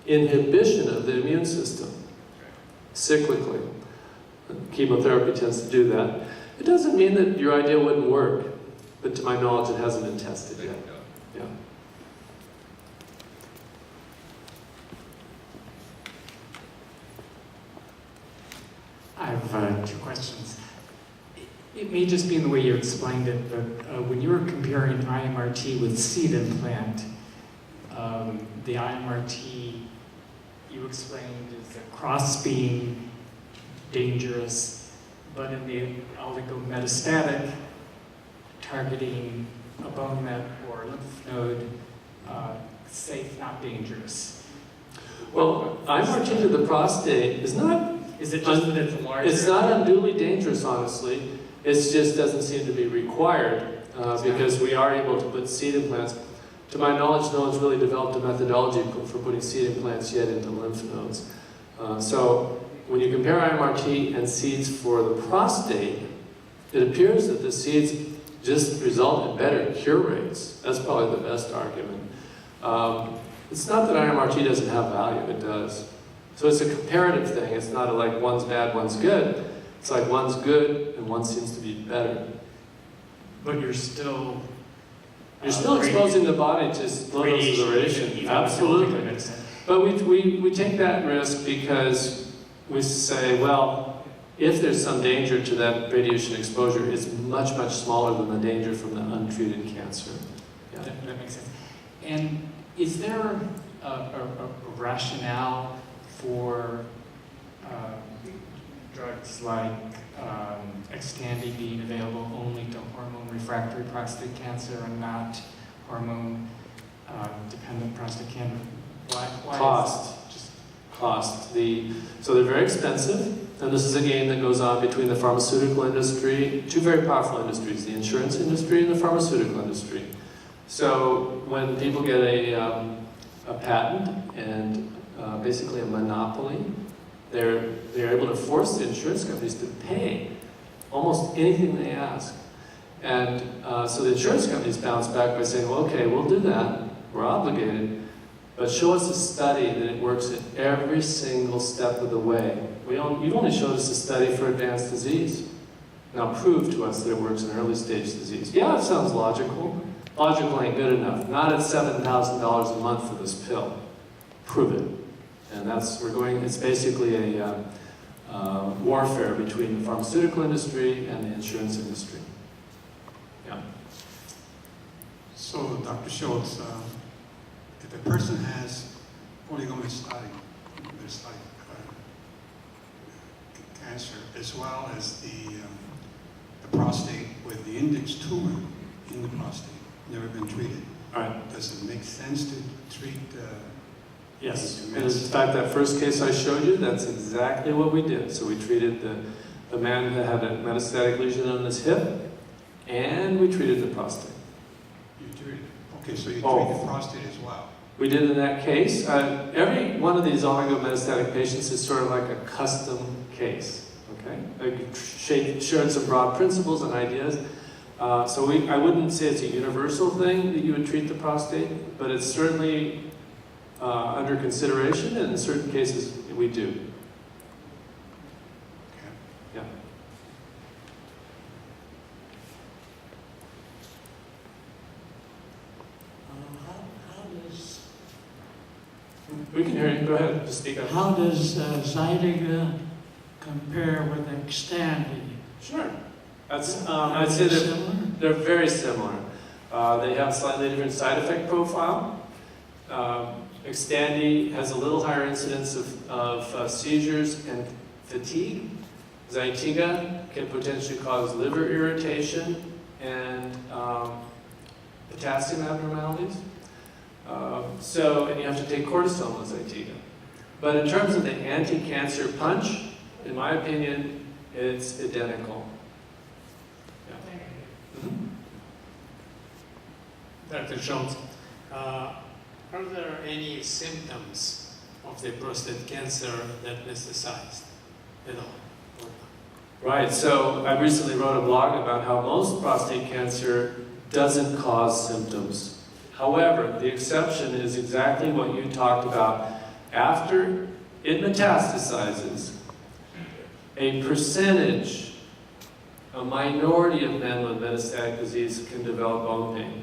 inhibition of the immune system, cyclically. Chemotherapy tends to do that. It doesn't mean that your idea wouldn't work, but to my knowledge, it hasn't been tested yet. Yeah. I have two questions. It may just be in the way you explained it, but when you were comparing IMRT with seed implant, the IMRT you explained is a cross being dangerous, but in the oligometastatic, targeting a bone met or lymph node, safe, not dangerous. Well, IMRT to the prostate is not. Is it just that it's larger? It's not unduly dangerous, honestly. It just doesn't seem to be required because we are able to put seed implants. To my knowledge, no one's really developed a methodology for putting seed implants yet into lymph nodes. So when you compare IMRT and seeds for the prostate, it appears that the seeds just result in better cure rates. That's probably the best argument. It's not that IMRT doesn't have value, it does. So it's a comparative thing. It's not like one's bad, one's good. It's like one's good and one seems to be better. But you're still exposing the body to low doses of radiation. Absolutely. But we take that risk because we say, well, if there's some danger to that radiation exposure, it's much, much smaller than the danger from the untreated cancer. Yeah. That makes sense. And is there a rationale for drugs like Xtandi being available only to hormone-refractory prostate cancer and not hormone-dependent prostate cancer? Why Cost. Cost. So they're very expensive, and this is a game that goes on between the pharmaceutical industry, two very powerful industries, the insurance industry and the pharmaceutical industry. So when people get a patent and basically a monopoly, they're able to force the insurance companies to pay almost anything they ask. And so the insurance companies bounce back by saying, well, okay, we'll do that, we're obligated, but show us a study that it works at every single step of the way. You've only showed us a study for advanced disease. Now prove to us that it works in early stage disease. Yeah, it sounds logical. Logical ain't good enough. Not at $7,000 a month for this pill. Prove it. And it's basically a warfare between the pharmaceutical industry and the insurance industry. Yeah. So, Dr. Scholz, if a person has oligometastatic cancer, as well as the prostate with the index tumor in the prostate, never been treated, All right. does it make sense to treat? Yes. And in fact, that first case I showed you, that's exactly what we did. So we treated the man who had a metastatic lesion on his hip, and we treated the prostate. You treated. Okay, so you Oh. treat the prostate as well. We did in that case. Every one of these oligometastatic patients is sort of like a custom case. Okay, I shared some broad principles and ideas. So I wouldn't say it's a universal thing that you would treat the prostate, but it's certainly under consideration, and in certain cases we do. Okay. Yeah. How does We can hear you. Go ahead. Just speak up. how does Zytiga compare with Xtandi? Sure. That's I'd say they're very similar. They have slightly different side effect profile. Xtandi has a little higher incidence of seizures and fatigue. Zytiga can potentially cause liver irritation and potassium abnormalities. And you have to take cortisone with Zytiga. But in terms of the anti-cancer punch, in my opinion, it's identical. Yeah. Mhm. Dr. Scholz, are there any symptoms of the prostate cancer that metastasized at all? Right, so I recently wrote a blog about how most prostate cancer doesn't cause symptoms. However, the exception is exactly what you talked about. After it metastasizes, a percentage, a minority of men with metastatic disease can develop bone pain.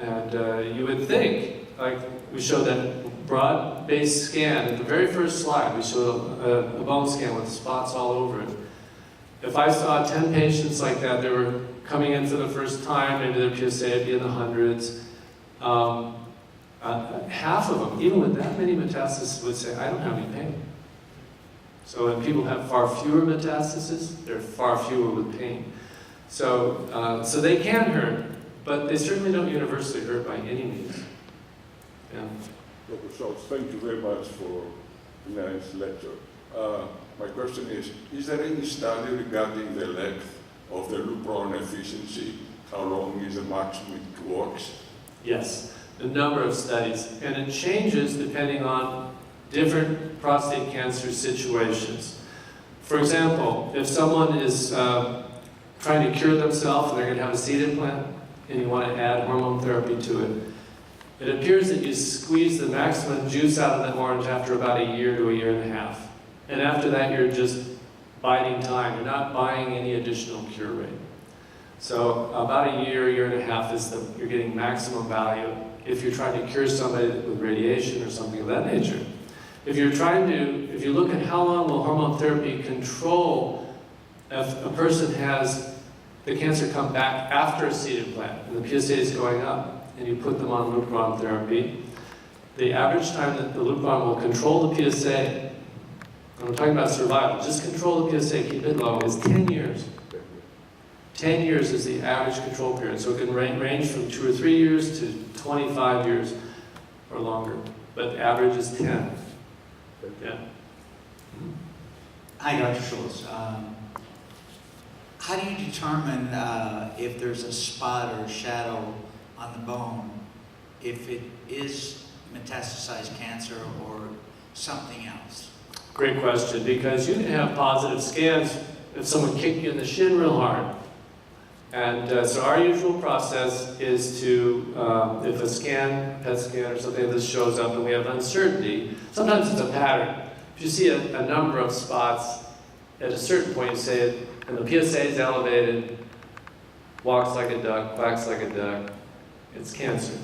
And you would think, like we showed that broad-based scan, at the very first slide, we showed a bone scan with spots all over it. If I saw 10 patients like that, they were coming in for the first time, maybe their PSA would be in the hundreds. Half of them, even with that many metastases, would say, I don't have any pain. So when people have far fewer metastases, there are far fewer with pain. So they can hurt, but they certainly don't universally hurt by any means. Yeah. Dr. Scholz, thank you very much for the nice lecture. My question is there any study regarding the length of the lupron efficiency? How long is the maximum it works? Yes, a number of studies, and it changes depending on different prostate cancer situations. For example, if someone is trying to cure themselves and they're going to have a seed implant, and you want to add hormone therapy to it, it appears that you squeeze the maximum juice out of the orange after about a year to a year and a half. And after that, you're just biding time. You're not buying any additional cure rate. So about a year and a half is you're getting maximum value if you're trying to cure somebody with radiation or something of that nature. If you look at how long will hormone therapy control if a person has the cancer come back after a seed implant and the PSA is going up, and you put them on Lupron therapy, the average time that the Lupron will control the PSA, and I'm talking about survival, just control the PSA, keep it low, is 10 years. 10 years is the average control period, so it can range from 2 or 3 years to 25 years or longer, but the average is 10. Yeah. Hi, Dr. Scholz. How do you determine if there's a spot or a shadow on the bone, if it is metastasized cancer or something else? Great question, because you can have positive scans if someone kicked you in the shin real hard. And so our usual process is to, if a scan, PET scan or something like this shows up and we have uncertainty, sometimes it's a pattern. If you see a number of spots, at a certain point you say, and the PSA is elevated, walks like a duck, quacks like a duck, it's cancer.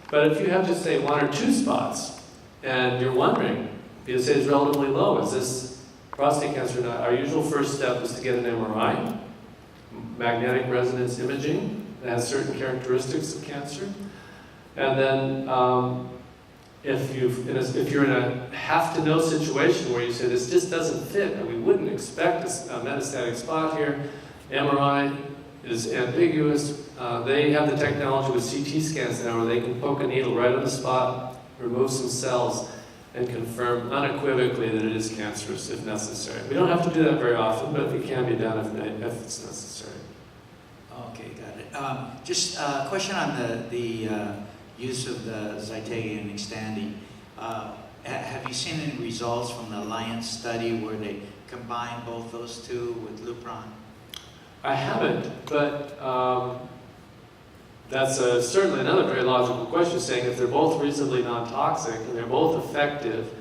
But if you have just say 1 or 2 spots, and you're wondering, PSA is relatively low, is this prostate cancer, our usual first step is to get an MRI, magnetic resonance imaging, that has certain characteristics of cancer. And then if you're in a have-to-know situation where you say, this just doesn't fit, and we wouldn't expect a metastatic spot here, MRI is ambiguous. They have the technology with CT scans now where they can poke a needle right on the spot, remove some cells, and confirm unequivocally that it is cancerous if necessary. We don't have to do that very often, but it can be done if it's necessary. Okay, got it. Just a question on the use of the Zytiga and Xtandi. Have you seen any results from the Alliance study where they combine both those two with Lupron? I haven't, but that's certainly another very logical question, saying if they're both reasonably non-toxic and they're both effective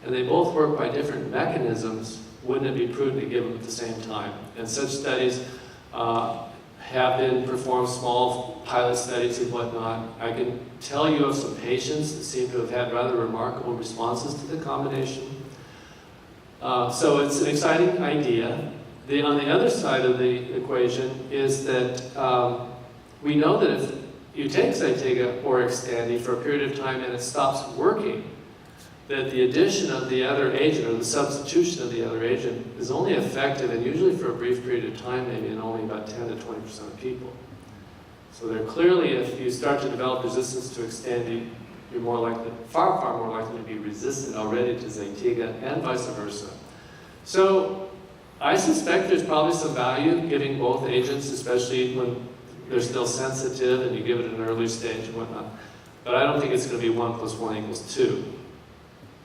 and they both work by different mechanisms, wouldn't it be prudent to give them at the same time? And such studies have been performed, small pilot studies and whatnot. I can tell you of some patients that seem to have had rather remarkable responses to the combination. So it's an exciting idea. On the other side of the equation is that we know that if you take Zytiga or Xtandi for a period of time and it stops working, that the addition of the other agent or the substitution of the other agent is only effective, and usually for a brief period of time, maybe in only about 10 to 20% of people. So they're clearly, if you start to develop resistance to Xtandi, you're more likely, far more likely to be resistant already to Zytiga and vice versa. So I suspect there's probably some value giving both agents, especially when they're still sensitive and you give it at an early stage and whatnot. But I don't think it's going to be 1 + 1 = 2.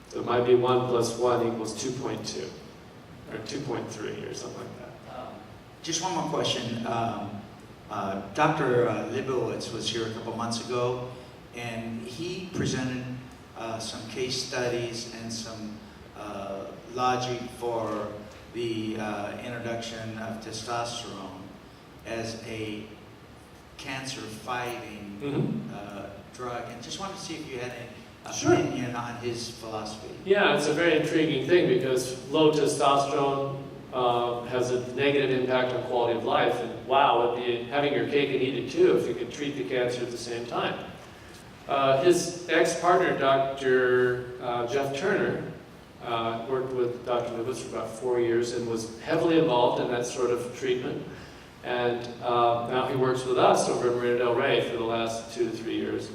So it might be 1 + 1 = 2.2 or 2.3 or something like that. Just one more question. Dr. Leibowitz was here a couple months ago, and he presented some case studies and some logic for the introduction of testosterone as a cancer-fighting drug. And just wanted to see if you had any opinion on his philosophy. Yeah, it's a very intriguing thing because low testosterone has a negative impact on quality of life. And wow, it'd be having your cake and eat it too if you could treat the cancer at the same time. His ex-partner, Dr. Jeff Turner, worked with Dr. Leibowitz for about 4 years and was heavily involved in that sort of treatment. And now he works with us over in Marina Del Rey for the last 2 to 3 years.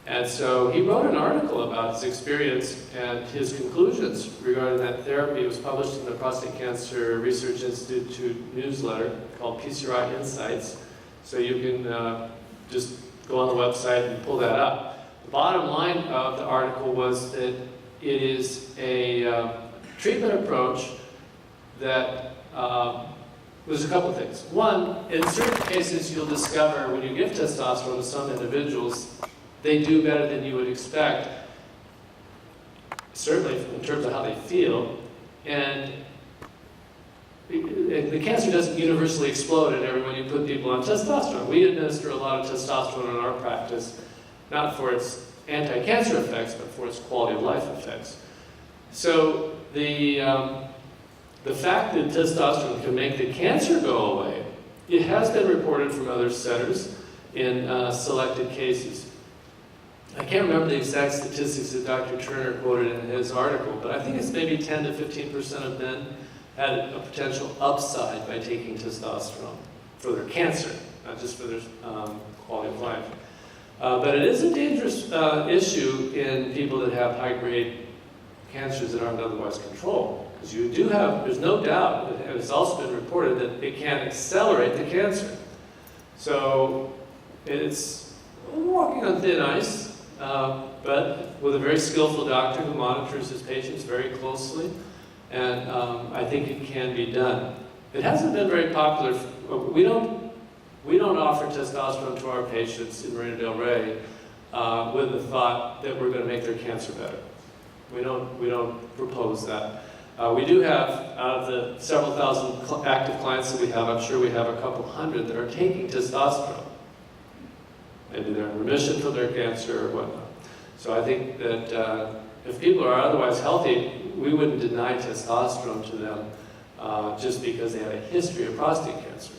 And so he wrote an article about his experience and his conclusions regarding that therapy. It was published in the Prostate Cancer Research Institute newsletter called PCRI Insights. So you can just go on the website and pull that up. The bottom line of the article was that it is a treatment approach that there's a couple of things. One, in certain cases you'll discover when you give testosterone to some individuals, they do better than you would expect, certainly in terms of how they feel. And the cancer doesn't universally explode at everyone you put people on testosterone. We administer a lot of testosterone in our practice, not for its anti-cancer effects, but for its quality of life effects. So the fact that testosterone can make the cancer go away, it has been reported from other centers in selected cases. I can't remember the exact statistics that Dr. Turner quoted in his article, but I think it's maybe 10 to 15% of men had a potential upside by taking testosterone for their cancer, not just for their quality of life. But it is a dangerous issue in people that have high-grade cancers that aren't otherwise controlled. Because you do have, there's no doubt, and it's also been reported that it can accelerate the cancer. So it's walking on thin ice. But with a very skillful doctor who monitors his patients very closely, and I think it can be done. It hasn't been very popular. We don't offer testosterone to our patients in Marina Del Rey with the thought that we're going to make their cancer better. We don't propose that. We do have, out of the several thousand active clients that we have, I'm sure we have a couple hundred that are taking testosterone. Maybe they're in remission from their cancer or whatnot. So I think that if people are otherwise healthy, we wouldn't deny testosterone to them just because they have a history of prostate cancer.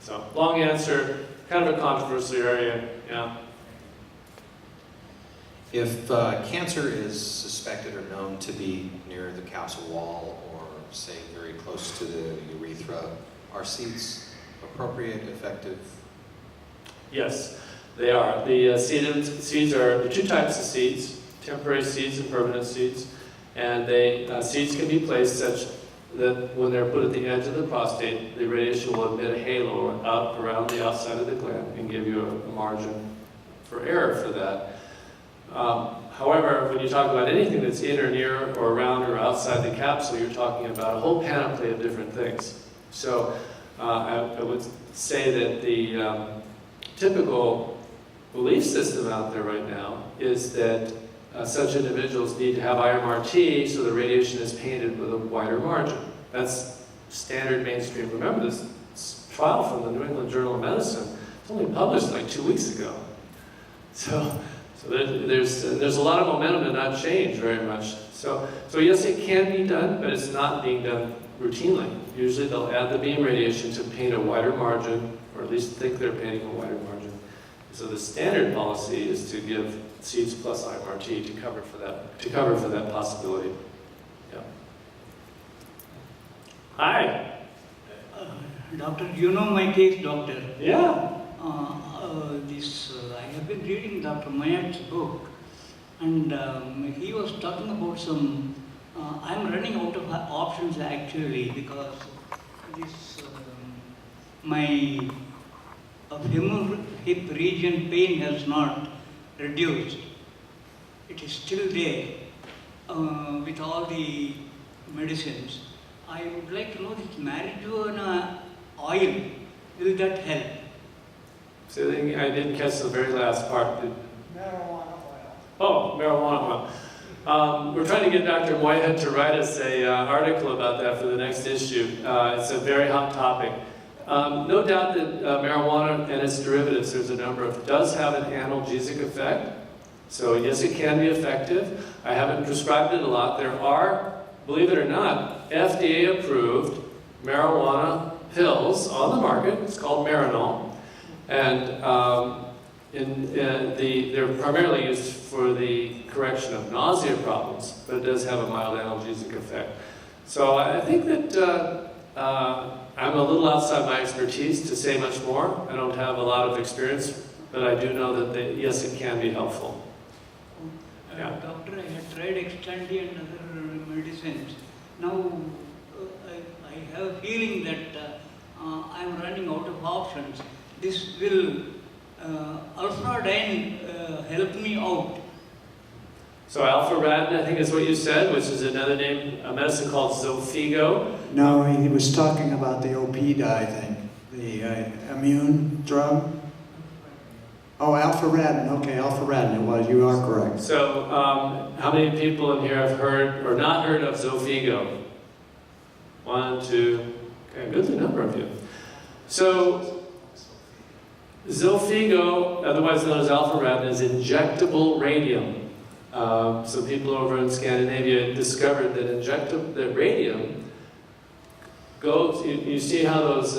So, long answer, kind of a controversial area, yeah. If cancer is suspected or known to be near the capsule wall or, say, very close to the urethra, are seeds appropriate, effective? Yes, they are. The seeds are the two types of seeds, temporary seeds and permanent seeds. And seeds can be placed such that when they're put at the edge of the prostate, the radiation will emit a halo out around the outside of the gland and give you a margin for error for that. However, when you talk about anything that's in or near or around or outside the capsule, you're talking about a whole panoply of different things. So I would say that the typical belief system out there right now is that such individuals need to have IMRT so the radiation is painted with a wider margin. That's standard mainstream. Remember this trial from the New England Journal of Medicine, it's only published like 2 weeks ago. So there's a lot of momentum to not change very much. So yes, it can be done, but it's not being done routinely. Usually they'll add the beam radiation to paint a wider margin, or at least think they're painting a wider margin. So the standard policy is to give seeds plus IMRT to cover for that possibility. Yeah. Hi. Doctor, you know my case, doctor. Yeah. I have been reading Dr. Mayat's book, and he was talking about some. I'm running out of options actually because this my femoral hip region pain has not reduced. It is still there with all the medicines. I would like to know this marijuana oil, will that help? So I didn't catch the very last part. Marijuana oil. Oh, marijuana oil. We're trying to get Dr. Whitehead to write us an article about that for the next issue. It's a very hot topic. No doubt that marijuana and its derivatives, there's a number of, does have an analgesic effect. So yes, it can be effective. I haven't prescribed it a lot. There are, believe it or not, FDA-approved marijuana pills on the market. It's called Marinol. And they're primarily used for the correction of nausea problems, but it does have a mild analgesic effect. So I think that I'm a little outside my expertise to say much more. I don't have a lot of experience, but I do know that, yes, it can be helpful. Yeah. Doctor, I had tried Xtandi and other medicines. Now I have a feeling that I'm running out of options. This will alpha-radin help me out. So alpha-radin, I think is what you said, which is another name, a medicine called Zofigo. No, he was talking about the Opida, I think, the immune drug. Oh, alpha-radin. Okay, alpha-radin. It was. You are correct. So, how many people in here have heard or not heard of Zofigo? 1, 2. Okay, a goodly number of you. So, Zofigo, otherwise known as alpha-radin, is injectable radium. So people over in Scandinavia discovered that radium goes. You see how those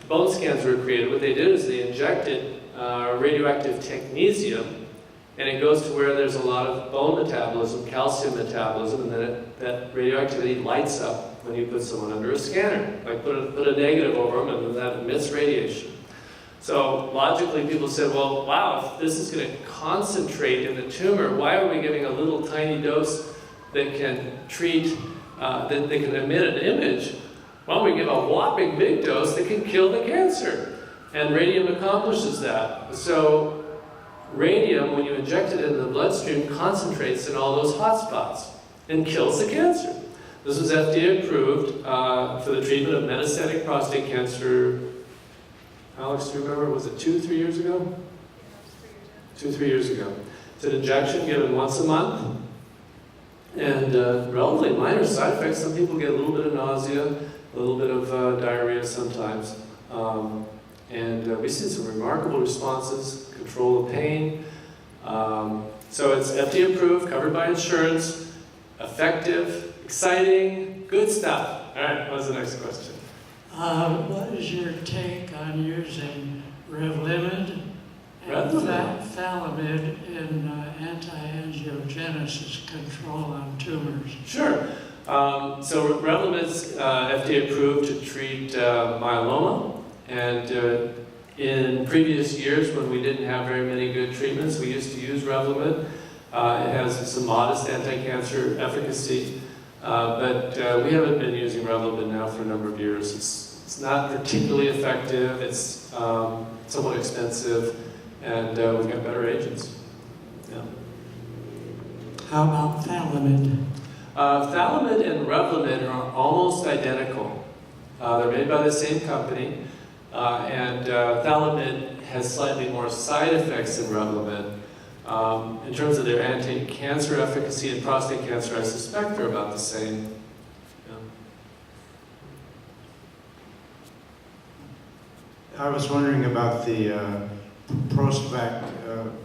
bone scans were created. What they did is they injected radioactive technetium, and it goes to where there's a lot of bone metabolism, calcium metabolism, and then that radioactivity lights up when you put someone under a scanner. Like put a negative over them, and then that emits radiation. So logically, people said, well, wow, if this is going to concentrate in the tumor, why are we giving a little tiny dose that can treat, that can emit an image? Why don't we give a whopping big dose that can kill the cancer? And radium accomplishes that. So radium, when you inject it into the bloodstream, concentrates in all those hot spots and kills the cancer. This was FDA approved for the treatment of metastatic prostate cancer. Alex, do you remember, was it 2-3 years ago? 2-3 years ago. It's an injection given once a month. And relatively minor side effects. Some people get a little bit of nausea, a little bit of diarrhea sometimes. And we see some remarkable responses, control of pain, So it's FDA approved, covered by insurance, effective, exciting, good stuff. All right, what's the next question? What is your take on using Revlimid and Phthalimid in anti-angiogenesis control on tumors? Sure. So Revlimid's FDA approved to treat myeloma, and in previous years when we didn't have very many good treatments, we used to use Revlimid. It has some modest anti-cancer efficacy, but we haven't been using Revlimid now for a number of years. It's not particularly effective, it's somewhat expensive, and we've got better agents. Yeah. How about Phthalimid? Phthalimid and Revlimid are almost identical. They're made by the same company, and Phthalimid has slightly more side effects than Revlimid. In terms of their anti-cancer efficacy in prostate cancer, I suspect they're about the same. Yeah. I was wondering about the Prostate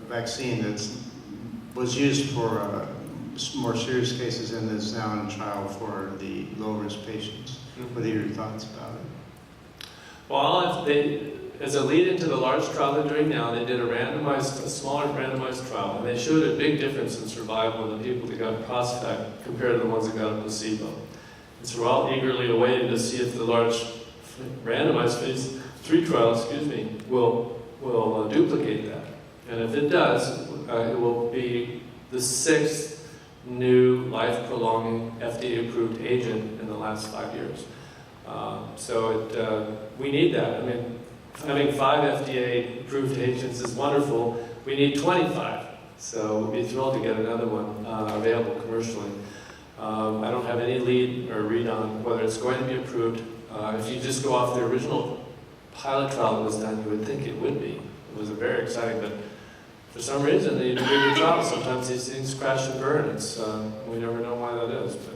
vaccine that was used for more serious cases and is now in trial for the low-risk patients. What are your thoughts about it? Well, as a lead into the large trial they're doing now, they did a smaller randomized trial, and they showed a big difference in survival in the people that got Prostate compared to the ones that got a placebo. And so we're all eagerly awaiting to see if the large randomized phase 3 trial, will duplicate that. And if it does, it will be the 6th new life-prolonging FDA-approved agent in the last 5 years. We need that. I mean, having 5 FDA-approved agents is wonderful. We need 25. So we'll be thrilled to get another one available commercially. I don't have any lead or read on whether it's going to be approved. If you just go off the original pilot trial that was done, you would think it would be. It was very exciting, but for some reason, they do bigger trials. Sometimes these things crash and burn. We never know why that is, but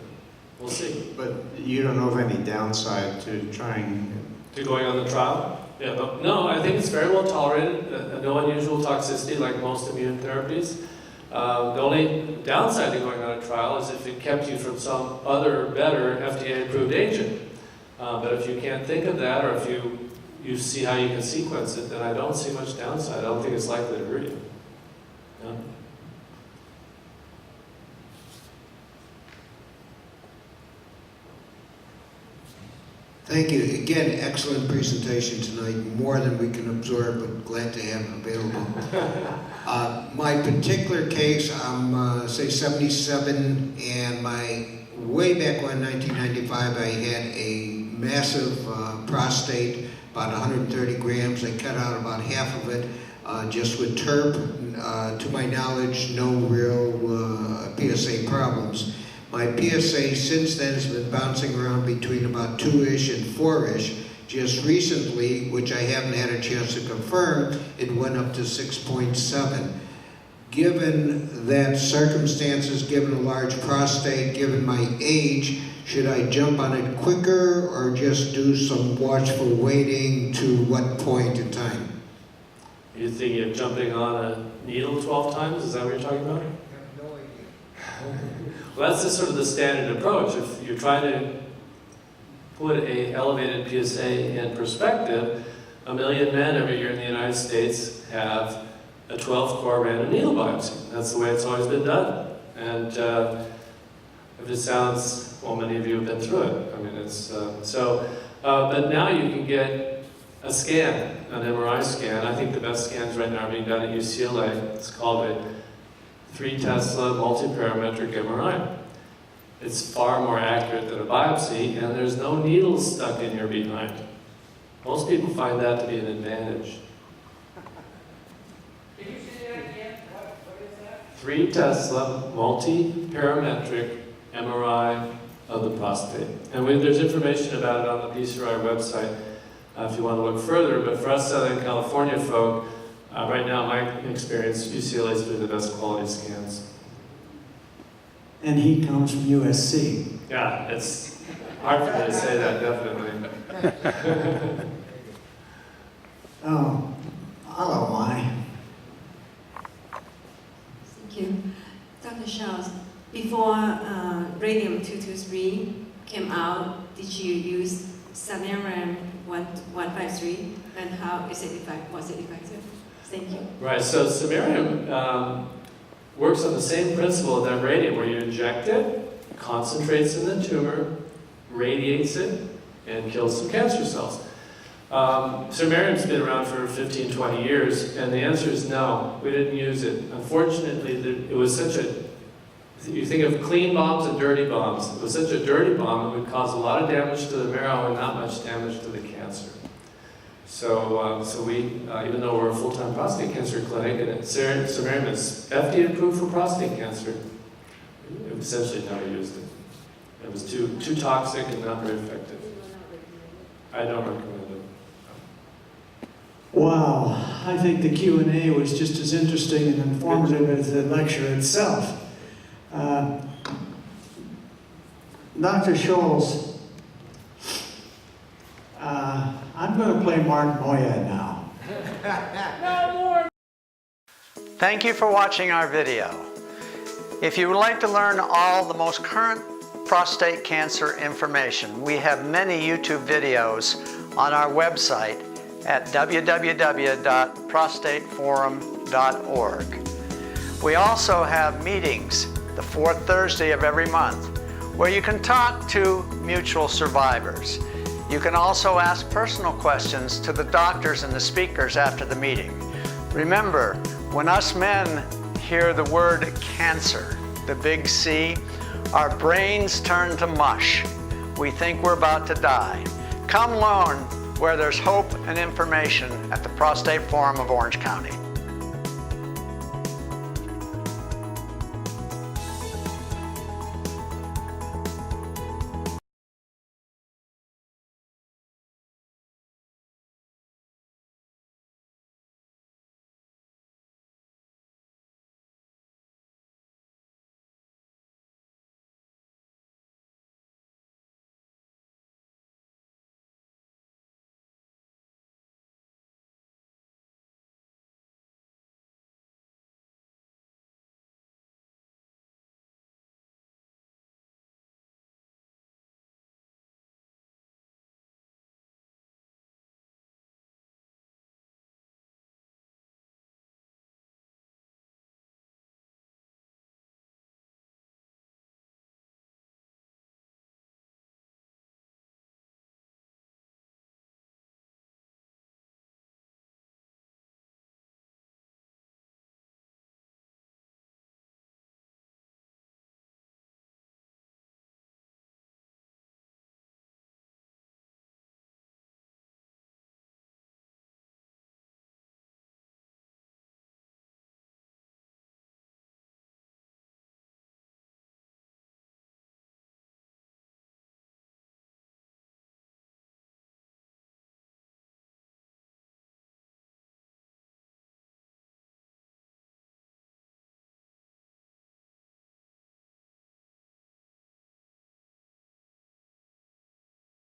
we'll see. But you don't know of any downside to trying... To going on the trial? Yeah, but no, I think it's very well tolerated. No unusual toxicity like most immune therapies. The only downside to going on a trial is if it kept you from some other better FDA-approved agent. But if you can't think of that, or if you see how you can sequence it, then I don't see much downside. I don't think it's likely to hurt you. Yeah. Thank you. Again, excellent presentation tonight. More than we can absorb, but glad to have it available. My particular case, I'm say 77, and way back when, 1995, I had a massive prostate, about 130 grams. I cut out about half of it just with TERP. To my knowledge, no real PSA problems. My PSA since then has been bouncing around between about 2-ish and 4-ish. Just recently, which I haven't had a chance to confirm, it went up to 6.7. Given that circumstances, given a large prostate, given my age, should I jump on it quicker or just do some watchful waiting to what point in time? You think you're jumping on a needle 12 times? Is that what you're talking about? I have no idea. Well, that's sort of the standard approach. If you're trying to put an elevated PSA in perspective, 1 million men every year in the United States have a 12-core random needle biopsy. That's the way it's always been done. And if it sounds, well, many of you have been through it. I mean, it's but now you can get a scan, an MRI scan. I think the best scans right now are being done at UCLA. It's called a 3 Tesla multiparametric MRI. It's far more accurate than a biopsy, and there's no needles stuck in your behind. Most people find that to be an advantage. Can you say that again? What is that? 3 Tesla multiparametric MRI of the prostate. And there's information about it on the PCRI website if you want to look further. But for us Southern California folk, right now, my experience, UCLA is doing the best quality scans. And he comes from USC. Yeah, it's hard for me to say that, definitely. Oh, hello, Mai. Dr. Scholz, before radium-223 came out, did you use samarium 153, and how is it was it effective? Thank you. Right, so samarium works on the same principle that radium, where you inject it, concentrates in the tumor, radiates it, and kills some cancer cells. Samarium's been around for 15, 20 years, and the answer is no, we didn't use it. Unfortunately, it was such a, you think of clean bombs and dirty bombs. It was such a dirty bomb, it would cause a lot of damage to the marrow and not much damage to the cancer. So, we, even though we're a full-time prostate cancer clinic, and samarium is FDA approved for prostate cancer, we essentially never used it. It was too toxic and not very effective. I don't recommend it. Wow, I think the Q&A was just as interesting and informative as the lecture itself. Dr. Scholz, I'm going to play Mark Moya now. Thank you for watching our video. If you would like to learn all the most current prostate cancer information, we have many YouTube videos on our website at www.prostateforum.org. We also have meetings the fourth Thursday of every month where you can talk to mutual survivors. You can also ask personal questions to the doctors and the speakers after the meeting. Remember, when us men hear the word cancer, the big C, our brains turn to mush. We think we're about to die. Come learn where there's hope and information at the Prostate Forum of Orange County.